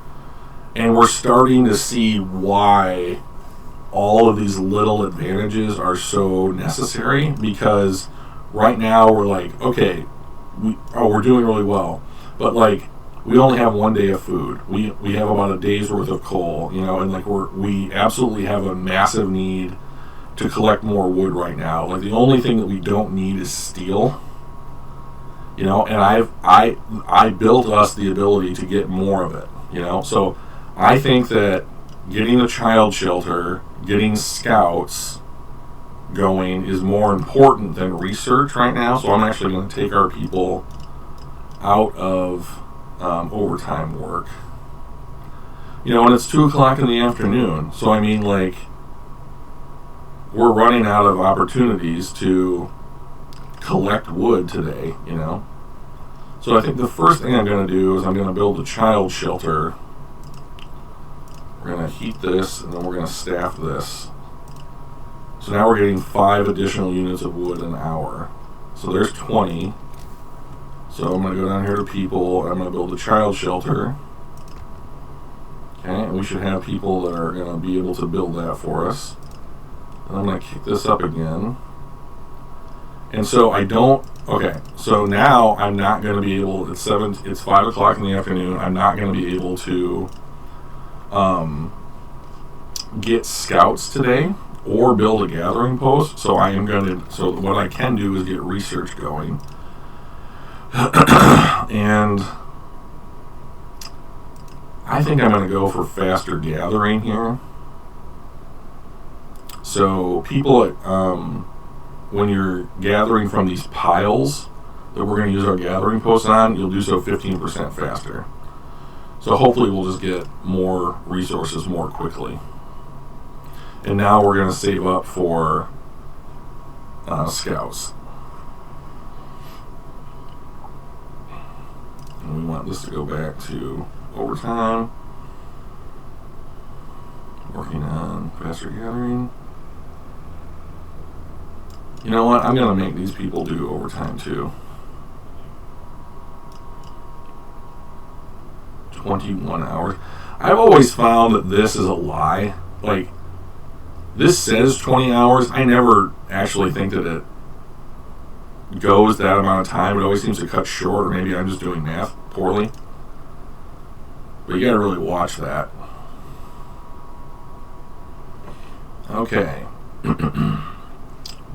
A: and we're starting to see why all of these little advantages are so necessary, because right now we're like, okay, we're doing really well, but like we only have 1 day of food. We have about a day's worth of coal, you know, and like we absolutely have a massive need to collect more wood right now. Like the only thing that we don't need is steel, you know, and I built us the ability to get more of it, you know. So I think that getting a child shelter, getting scouts going is more important than research right now. So I'm actually going to take our people out of overtime work, you know, and it's 2 o'clock in the afternoon. So I mean, like, we're running out of opportunities to collect wood today, you know. So I think the first thing I'm going to do is I'm going to build a child shelter. We're going to heat this, and then we're going to staff this. So now we're getting 5 additional units of wood an hour. So there's 20. So I'm going to go down here to people, and I'm going to build a child shelter. Okay, and we should have people that are going to be able to build that for us. And I'm going to kick this up again. And so okay, so now I'm not going to be able, it's 5 o'clock in the afternoon, I'm not going to be able to get scouts today or build a gathering post. So so what I can do is get research going. And I think I'm going to go for faster gathering here. So people, when you're gathering from these piles that we're going to use our gathering posts on, you'll do so 15% faster. So hopefully we'll just get more resources more quickly. And now we're going to save up for scouts. And we want this to go back to overtime. Working on faster gathering. You know what? I'm going to make these people do overtime too. 21 hours. I've always found that this is a lie. Like, this says 20 hours. I never actually think that it goes that amount of time. It always seems to cut short, or maybe I'm just doing math poorly. But you gotta really watch that. Okay.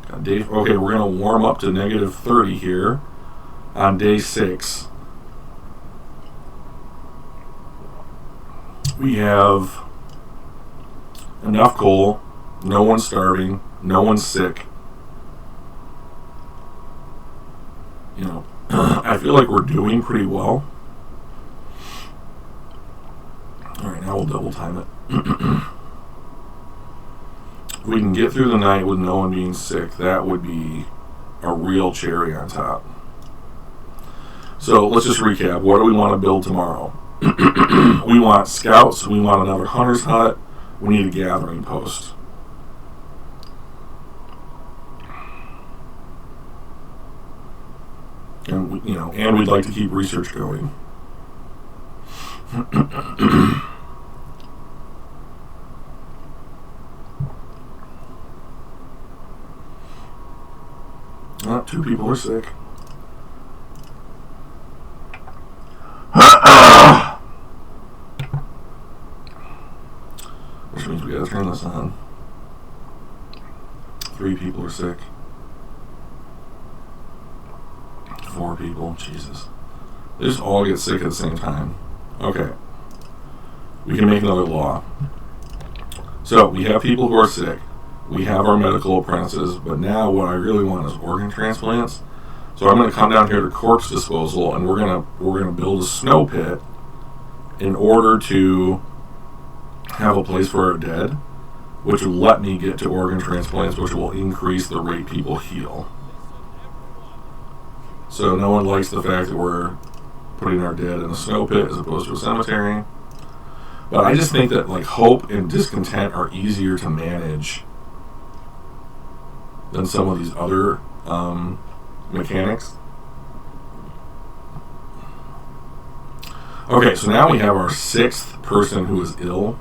A: Okay, we're gonna warm up to negative 30 here on day 6. We have enough coal, no one's starving, no one's sick. You know, I feel like we're doing pretty well. Alright, now we'll double time it. If we can get through the night with no one being sick, that would be a real cherry on top. So let's just recap. What do we want to build tomorrow? We want scouts. We want another hunter's hut. We need a gathering post. And and we'd like to keep research going. Two people are sick. Which means we gotta turn this on. 3 people are sick. 4 people, Jesus. They just all get sick at the same time. Okay. We can make another law. So, we have people who are sick. We have our medical apprentices, but now what I really want is organ transplants. So I'm going to come down here to corpse disposal, and we're going to build a snow pit in order to have a place for our dead, which will let me get to organ transplants, which will increase the rate people heal. So no one likes the fact that we're putting our dead in a snow pit as opposed to a cemetery. But I just think that like hope and discontent are easier to manage than some of these other mechanics. Okay, so now we have our 6th person who is ill.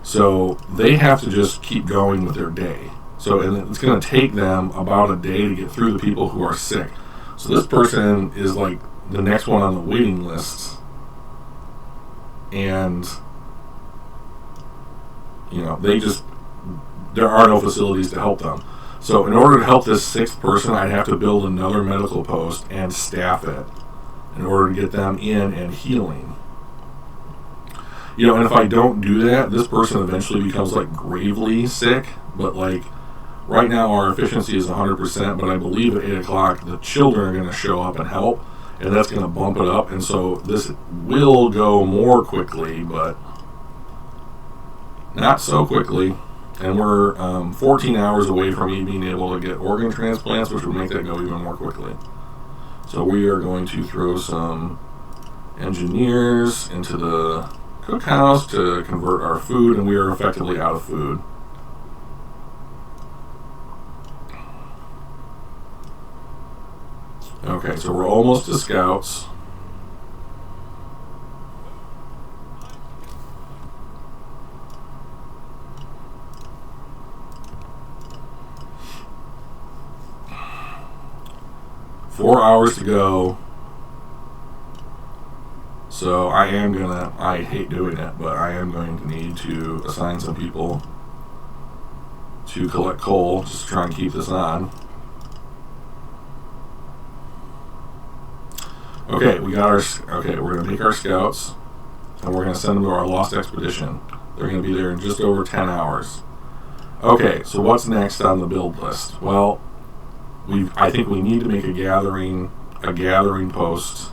A: So they have to just keep going with their day. So and it's going to take them about a day to get through the people who are sick. So this person is like the next one on the waiting list. And, there are no facilities to help them. So in order to help this 6th person, I'd have to build another medical post and staff it in order to get them in and healing. And if I don't do that, this person eventually becomes like gravely sick. But like right now our efficiency is 100%, but I believe at 8 o'clock the children are going to show up and help, and that's going to bump it up. And so this will go more quickly, but not so quickly. And we're 14 hours away from me being able to get organ transplants, which would make that go even more quickly. So we are going to throw some engineers into the cookhouse to convert our food, and we are effectively out of food. Okay, so we're almost to scouts. Four hours to go. So I hate doing it, but I am going to need to assign some people to collect coal just to try and keep this on. Okay, we're going to make our scouts. and we're going to send them to our Lost Expedition. They're going to be there in just over 10 hours. Okay, so what's next on the build list? Well, I think we need to make a gathering post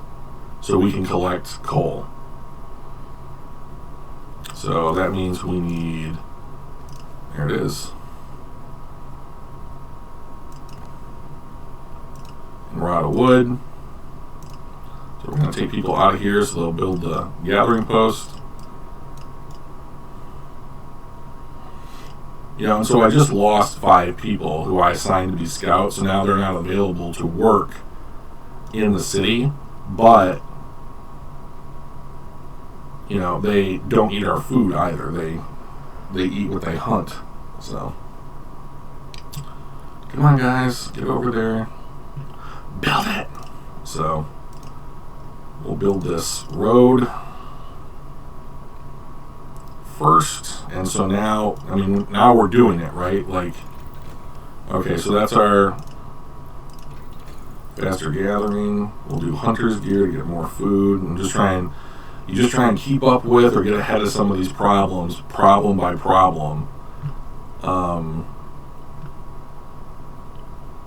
A: so we can collect coal. So that means we need, there it is, and rod of wood. So we're going to take people out of here so they'll build the gathering post. And so I just lost 5 people who I assigned to be scouts, so now they're not available to work in the city, but they don't eat our food either. They eat what they hunt. So come on, guys, get over there, build it. So we'll build this road first, and so now we're doing it, right? Okay, so that's our faster gathering. We'll do hunter's gear to get more food, and you just try and keep up with or get ahead of some of these problems, problem by problem.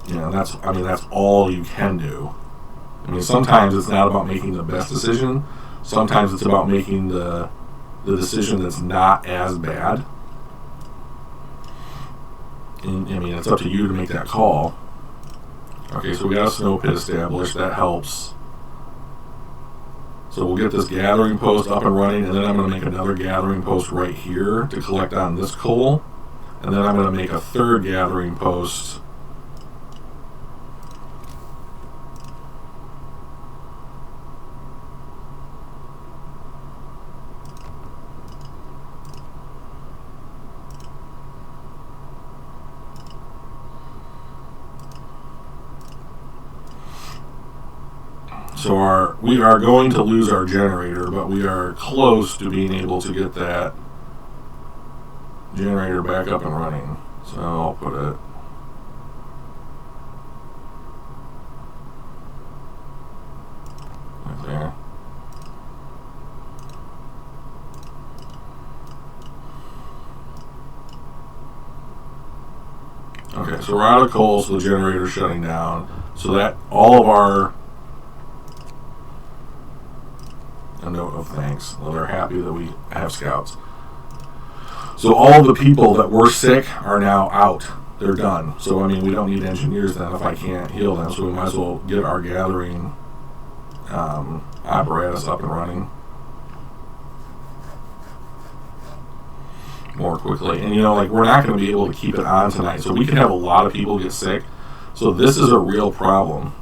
A: That's all you can do. Sometimes it's not about making the best decision. Sometimes it's about making the decision that's not as bad. And, it's up to you to make that call. Okay, so we got a snow pit established. That helps. So we'll get this gathering post up and running, and then I'm going to make another gathering post right here to collect on this coal. And then I'm going to make a third gathering post So we are going to lose our generator, but we are close to being able to get that generator back up and running. So I'll put it right there. Okay, so we're out of coal, so the generator's shutting down. So that all of our a note of thanks. Well, they're happy that we have scouts. So all the people that were sick are now out. They're done. So we don't need engineers then if I can't heal them. So we might as well get our gathering apparatus up and running more quickly. And we're not going to be able to keep it on tonight. So we could have a lot of people get sick. So this is a real problem.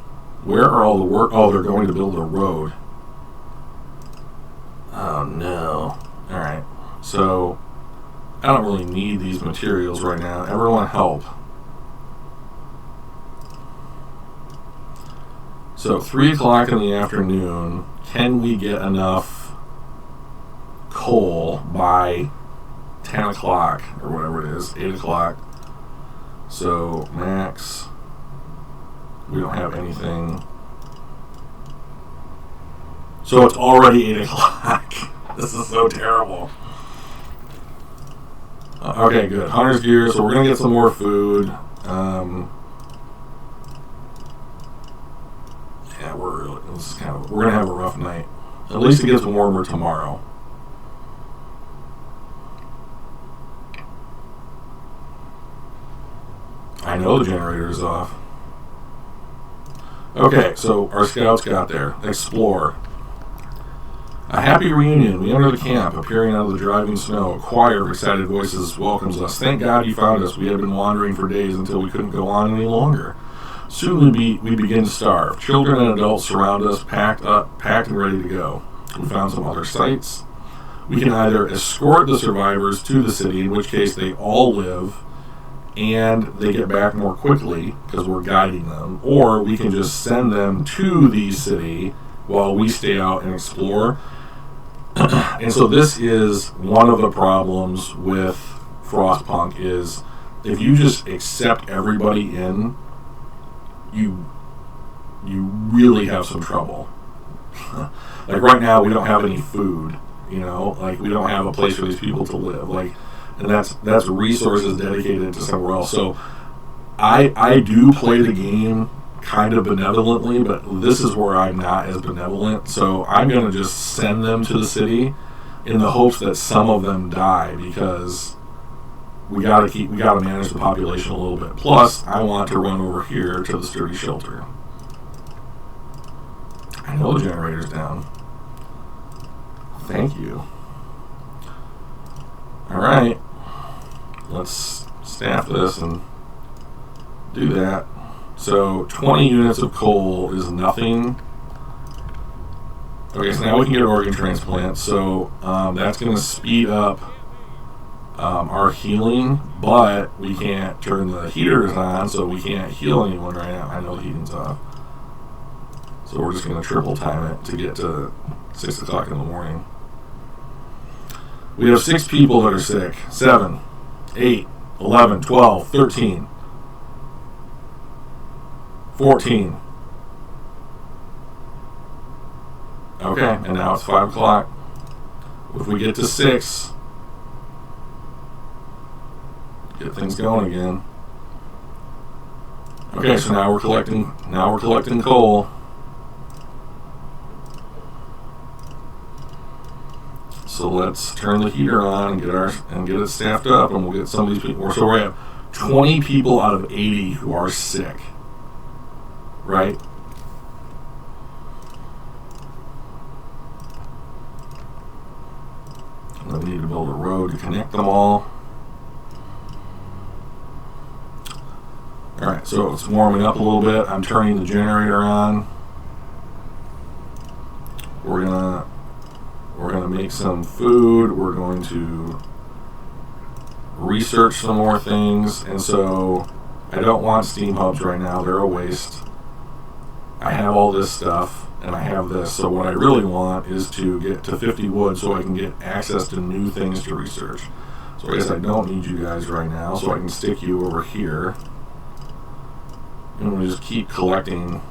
A: Where are all the work? Oh, they're going to build a road. Oh no. Alright. So I don't really need these materials right now. Everyone help. So 3 o'clock in the afternoon, can we get enough coal by 10 o'clock or whatever it is, 8 o'clock? So max, we don't have anything. So it's already 8 o'clock. This is so terrible. Okay, good. Hunter's gear, so we're going to get some more food. Yeah, we're going to have a rough night. At least it gets warmer tomorrow. I know the generator is off. Okay, so our scouts got there. Explore. A happy reunion. We enter the camp, appearing out of the driving snow. A choir of excited voices welcomes us. Thank God you found us. We had been wandering for days until we couldn't go on any longer. Soon we begin to starve. Children and adults surround us, packed and ready to go. We found some other sites. We can either escort the survivors to the city, in which case they all live, and they get back more quickly because we're guiding them, or we can just send them to the city while we stay out and explore. And so this is one of the problems with Frostpunk is if you just accept everybody in, you really have some trouble. Like right now we don't have any food You know, like we don't have a place for these people to live. Like, and that's resources dedicated to somewhere else. So I do play the game kind of benevolently, but this is where I'm not as benevolent. So I'm going to just send them to the city in the hopes that some of them die, because we got to manage the population a little bit. Plus, I want to run over here to the sturdy shelter. I know the generator's down. Thank you. Alright. Let's staff this and do that. So 20 units of coal is nothing. Okay, so now we can get an organ transplant. So that's going to speed up our healing, but we can't turn the heaters on, so we can't heal anyone right now. I know the heating's off. So we're just going to triple time it to get to 6 o'clock in the morning. We have 6 people that are sick. 7, 8, 11, 12, 13, 14. Okay, and now it's 5 o'clock. If we get to 6, get things going again. Okay, so now we're collecting coal. So let's turn the heater on and get it staffed up, and we'll get some of these people. So we have 20 people out of 80 who are sick, right? And then we need to build a road to connect them all. Alright, so it's warming up a little bit. I'm turning the generator on. We're gonna make some food. We're going to research some more things. And so I don't want steam hubs right now. They're a waste. I have all this stuff, and I have this. So what I really want is to get to 50 wood so I can get access to new things to research. So I guess I don't need you guys right now, so I can stick you over here. And we'll just keep collecting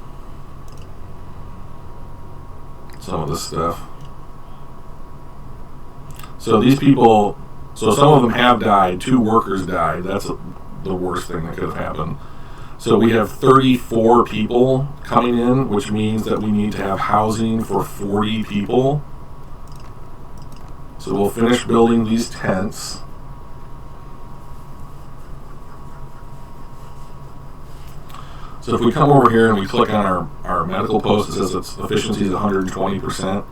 A: some of this stuff. So these people, so some of them have died. 2 workers died. That's the worst thing that could have happened. So we have 34 people coming in, which means that we need to have housing for 40 people. So we'll finish building these tents. So if we come over here and we click on our medical post, it says its efficiency is 120%.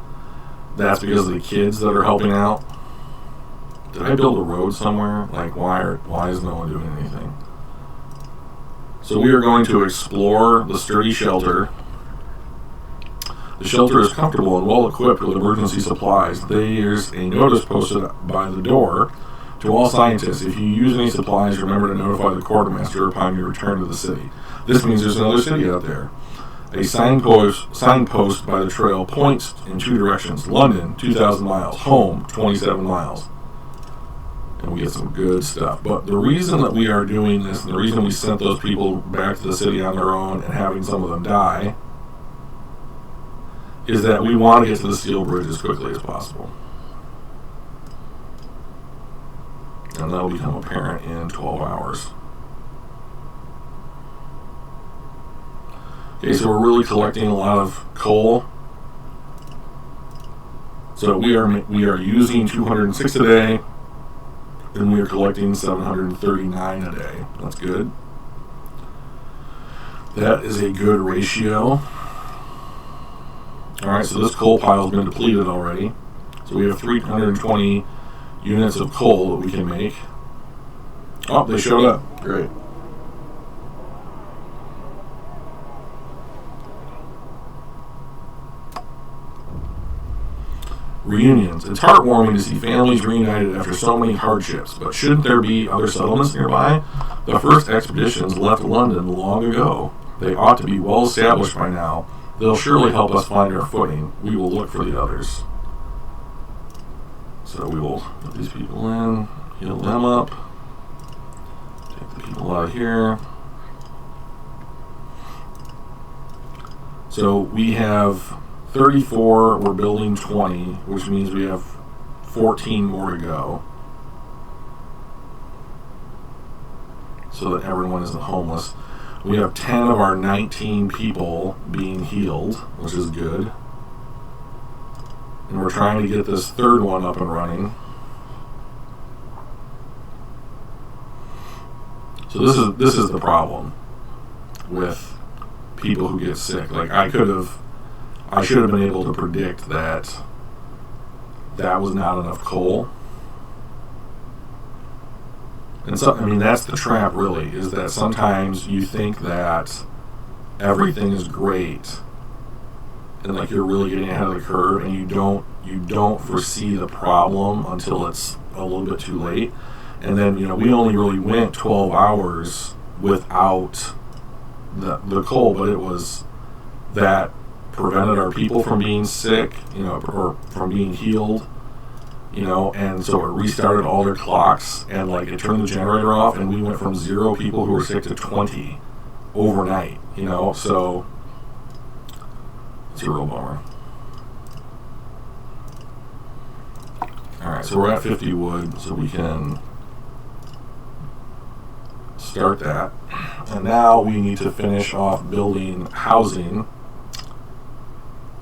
A: That's because of the kids that are helping out. Did I build a road somewhere? Like, why is no one doing anything? So we are going to explore the sturdy shelter. The shelter is comfortable and well equipped with emergency supplies. There's a notice posted by the door to all scientists. If you use any supplies, remember to notify the quartermaster upon your return to the city. This means there's another city out there. A signpost by the trail points in 2 directions. London, 2,000 miles. Home, 27 miles. And we get some good stuff. But the reason that we are doing this, and the reason we sent those people back to the city on their own and having some of them die, is that we want to get to the steel bridge as quickly as possible. And that'll become apparent in 12 hours. Okay, so we're really collecting a lot of coal. So we are using 206 a day, and we are collecting 739 a day. That's good. That is a good ratio. Alright, so this coal pile has been depleted already. So we have 320 units of coal that we can make. Oh, they showed up. Great. Reunions. It's heartwarming to see families reunited after so many hardships, but shouldn't there be other settlements nearby? The first expeditions left London long ago. They ought to be well established by now. They'll surely help us find our footing. We will look for the others. So we will put these people in, heal them up, take the people out of here. So we have 34, we're building 20, which means we have 14 more to go, so that everyone isn't homeless. We have 10 of our 19 people being healed, which is good. And we're trying to get this third one up and running. So this is the problem with people who get sick. Like, I should have been able to predict that was not enough coal. And so, I mean, that's the trap, really, is that sometimes you think that everything is great, and like you're really getting ahead of the curve, and you don't foresee the problem until it's a little bit too late. And then, we only really went 12 hours without the coal, but it was that prevented our people from being sick, or from being healed. And so it restarted all their clocks, and like it turned the generator off, and we went from 0 people who were sick to 20 overnight, so it's a real bummer. Alright, so we're at 50 wood, so we can start that. And now we need to finish off building housing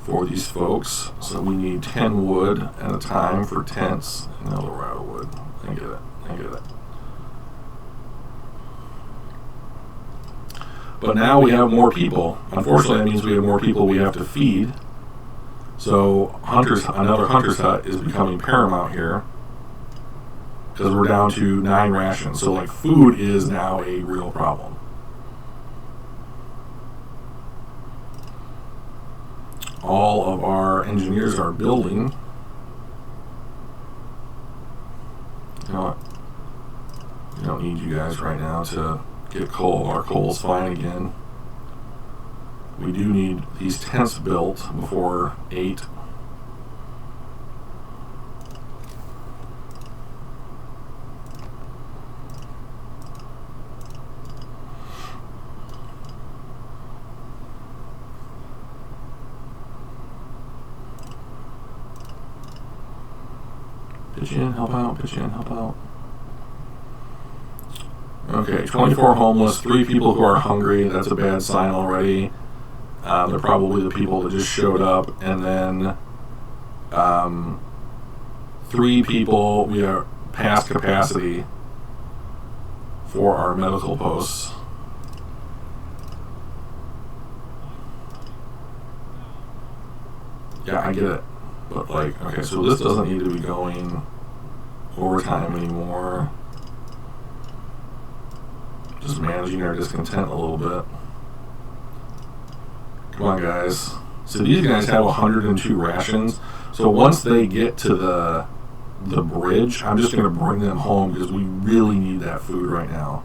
A: for these folks. So we need 10 wood at a time for tents. Another route of wood. I get it. But now we have more people. Unfortunately, that means we have more people we have to feed. So another hunter's hut is becoming paramount here, because we're down to 9 rations. So like, food is now a real problem. All of our engineers are building. You know what? We don't need you guys right now to get coal. Our coal's fine again. We do need these tents built before 8. Pitch in, help out. Okay, 24 homeless, 3 people who are hungry. That's a bad sign already. They're probably the people that just showed up. And then 3 people, we are past capacity for our medical posts. Yeah, I get it. But like, okay, so this doesn't need to be going overtime anymore. Just managing our discontent a little bit. Come on, guys. So these guys have 102 rations. So once they get to the bridge, I'm just going to bring them home, because we really need that food right now.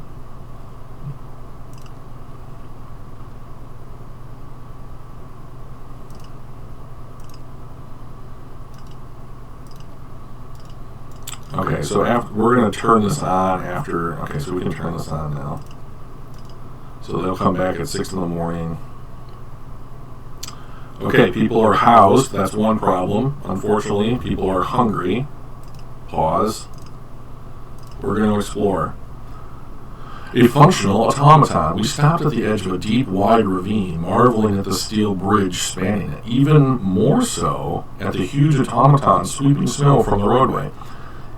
A: Okay, so we're going to turn this on after. Okay, so we can turn this on now. So they'll come back at 6 in the morning. Okay, people are housed. That's one problem. Unfortunately, people are hungry. Pause. We're going to explore. A functional automaton. We stopped at the edge of a deep, wide ravine, marveling at the steel bridge spanning it. Even more so at the huge automaton sweeping snow from the roadway.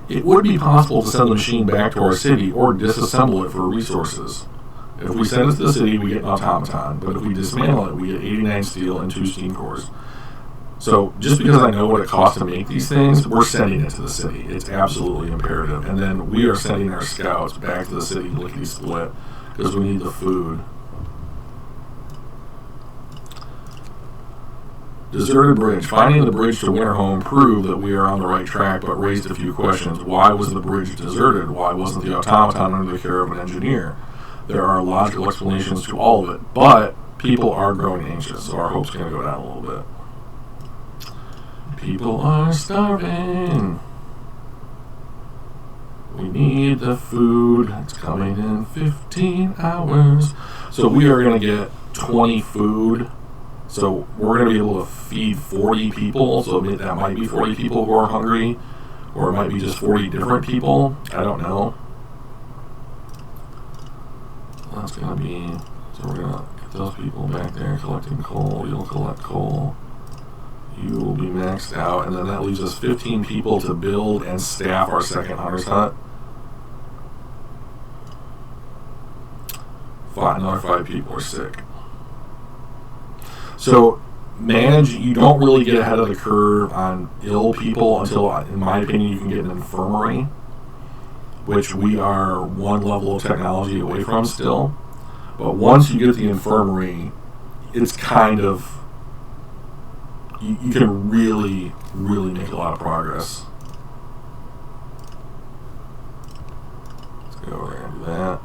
A: It would be possible to send the machine back to our city or disassemble it for resources. If we send it to the city, we get an automaton, but if we dismantle it, we get 89 steel and 2 steam cores. So just because I know what it costs to make these things, we're sending it to the city. It's absolutely imperative. And then we are sending our scouts back to the city lickety-split, because we need the food. Deserted bridge. Finding the bridge to Winterhome proved that we are on the right track, but raised a few questions. Why was the bridge deserted? Why wasn't the automaton under the care of an engineer? There are logical explanations to all of it, but people are growing anxious, so our hope's going to go down a little bit. People are starving. We need the food. It's coming in 15 hours. So we are going to get 20 food. So we're going to be able to feed 40 people. So that might be 40 people who are hungry. Or it might be just 40 different people. I don't know. That's going to be... So we're going to get those people back there collecting coal. You'll collect coal. You will be maxed out. And then that leaves us 15 people to build and staff our second hunter's hut. Another 5 people are sick. So... you don't really get ahead of the curve on ill people until, in my opinion, you can get an infirmary, which we are one level of technology away from still. But once you get the infirmary, it's kind of, you can really, really make a lot of progress. Let's go over there and do that.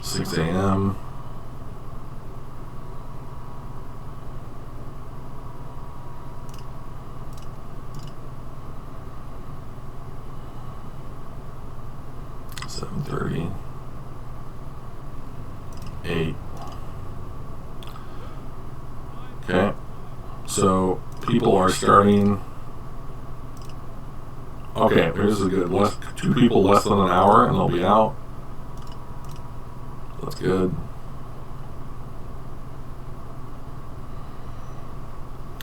A: 6 a.m. $7:30. 8. Okay. So people are starting. Okay, this is good. 2 people less than an hour and they'll be out. That's good.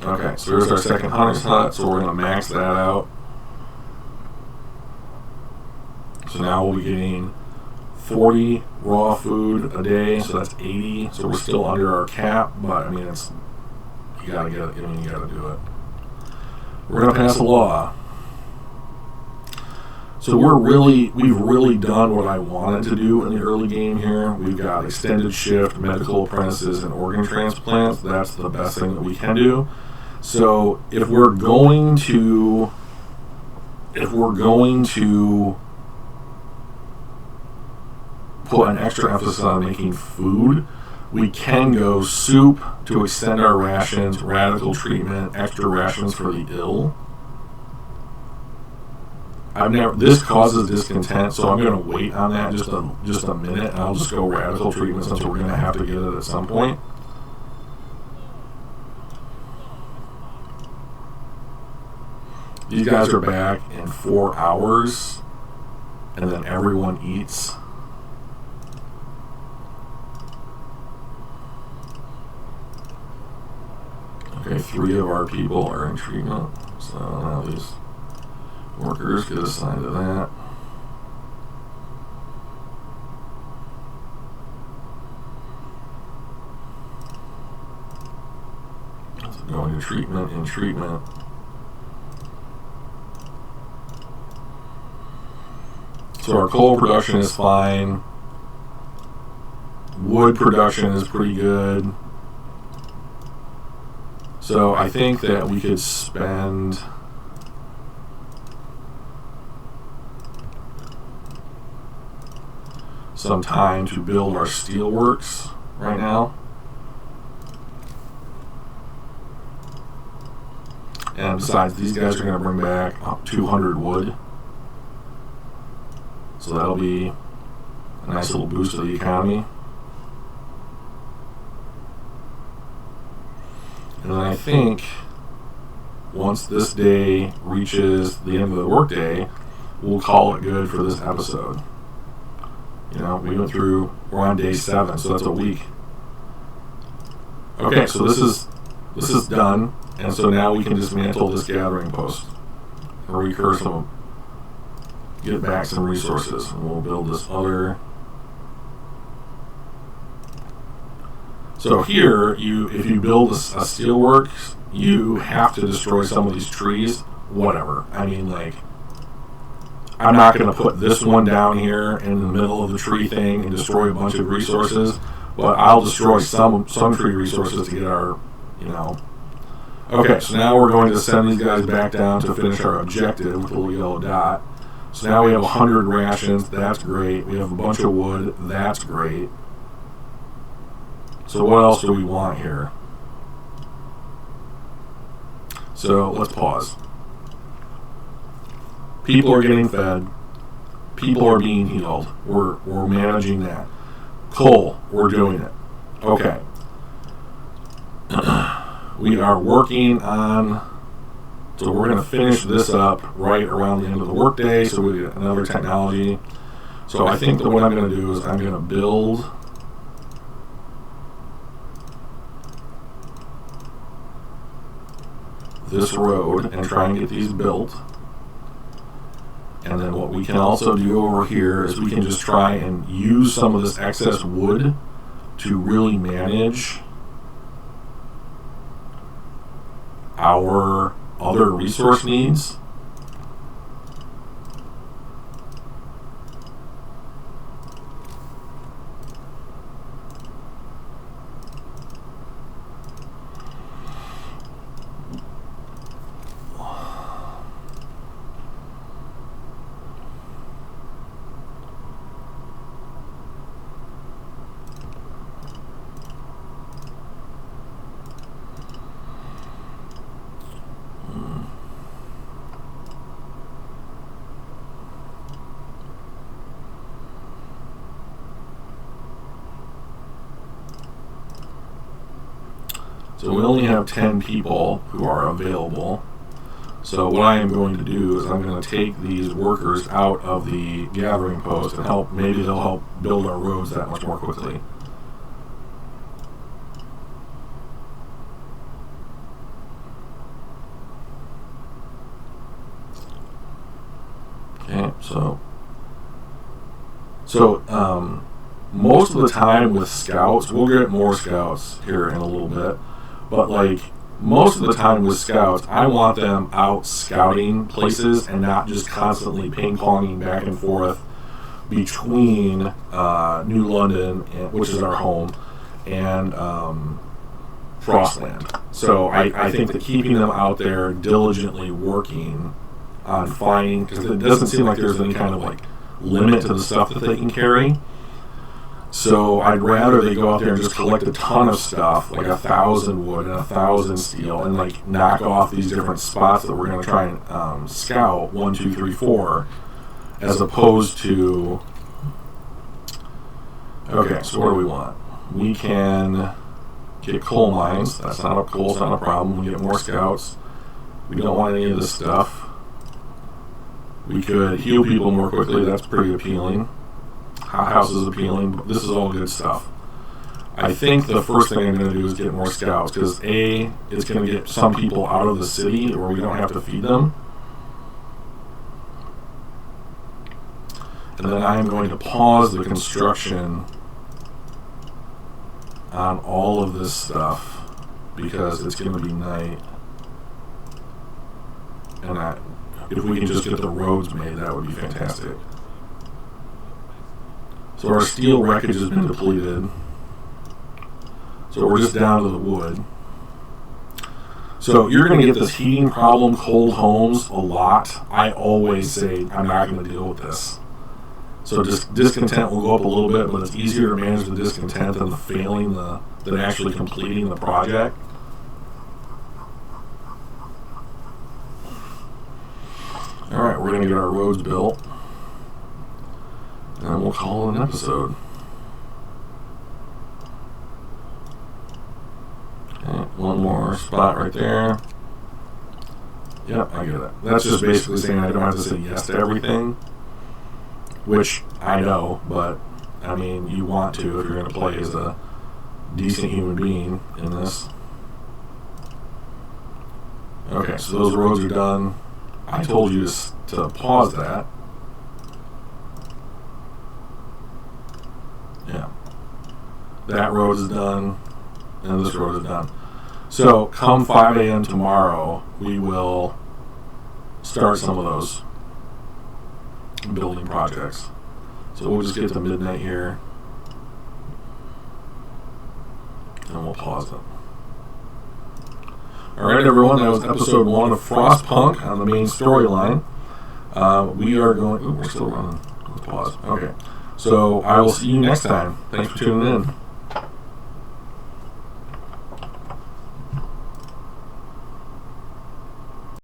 A: Okay, so here's our second hunter's hut, so we're going to max that out. So now we'll be getting 40 raw food a day, so that's 80. So we're still under our cap, but I mean, it's, you gotta get it, I mean, you gotta do it. We're going to pass a law. So we've really done what I wanted to do in the early game here. We've got extended shift, medical apprentices, and organ transplants. That's the best thing that we can do. So if we're going to put an extra emphasis on making food, we can go soup to extend our rations, radical treatment, extra rations for the ill. This causes discontent, so I'm going to wait on that just a minute, and I'll just go radical treatment since we're going to have to get it at some point. These guys are back in 4 hours, and then everyone eats. Okay, 3 of our people are in treatment, so now these workers get assigned to that. So going to treatment and treatment. So our coal production is fine. Wood production is pretty good. So I think that we could spend some time to build our steelworks right now. And besides, these guys are going to bring back 200 wood. So that'll be a nice little boost to the economy. And then I think once this day reaches the end of the workday, we'll call it good for this episode. You know, we're on day 7, so that's a week. Okay, so this is done, and so now we can dismantle this gathering post and recur some, get back some resources, and we'll build this other. So here, if you build a steelworks, you have to destroy some of these trees. Whatever. I mean, like, I'm not going to put this one down here in the middle of the tree thing and destroy a bunch of resources, but I'll destroy some tree resources to get our, you know. Okay, so now we're going to send these guys back down to finish our objective with the little yellow dot. So now we have 100 rations. That's great. We have a bunch of wood. That's great. So what else do we want here? So let's pause. People are getting fed. People are being healed. We're managing that. Coal, we're doing it. Okay. we are working on. So we're going to finish this up right around the end of the workday. So we get another technology. So I think that what I'm going to do is I'm going to build this road and try and get these built. And then what we can also do over here is we can just try and use some of this excess wood to really manage our other resource needs. So we only have 10 people who are available. So what I am going to do is I'm going to take these workers out of the gathering post and help. Maybe they'll help build our roads that much more quickly. Okay, so most of the time with scouts, we'll get more scouts here in a little bit. But like most of the time with scouts, I want them out scouting places and not just constantly ping-ponging back and forth between New London, which is our home, and Frostland. So I think that keeping them out there diligently working on finding, because it doesn't seem like there's any kind of like limit to the stuff that they can carry. So I'd rather they go out there and just collect a ton of stuff, like 1,000 wood and 1,000 steel, and like knock off these different spots that we're going to try and scout 1, 2, 3, 4, as opposed to. Okay, so what do we want? We can get coal mines. That's not a coal's not a problem. We get more scouts. We don't want any of this stuff. We could heal people more quickly. That's pretty appealing. Hothouse is appealing, but this is all good stuff. I think the first thing I'm going to do is get more scouts, because A, it's going to get some people out of the city where we don't have to feed them. And then I'm going to pause the construction on all of this stuff, because it's going to be night. And if we can just get the roads made, that would be fantastic. So our steel wreckage has been depleted. So we're just down to the wood. So you're going to get this heating problem, cold homes, a lot. I always say I'm not going to deal with this. So just discontent will go up a little bit, but it's easier to manage the discontent than the failing than actually completing the project. All right, we're going to get our roads built. And we'll call it an episode. Okay, one more spot right there. Yep, I get it. That's just basically saying I don't have to say yes to everything, which I know, but I mean, you want to if you're going to play as a decent human being in this. Okay, so those roads are done. I told you to pause that. Yeah. That road is done, and this road is done. So, come 5 a.m. tomorrow, we will start some of those building projects. So we'll just get to midnight here, and we'll pause them. Alright everyone, that was episode 1 of Frostpunk on the main storyline. We are going... Ooh, we're still running. Let's pause. Okay. So I will see you next time. Thanks for tuning in.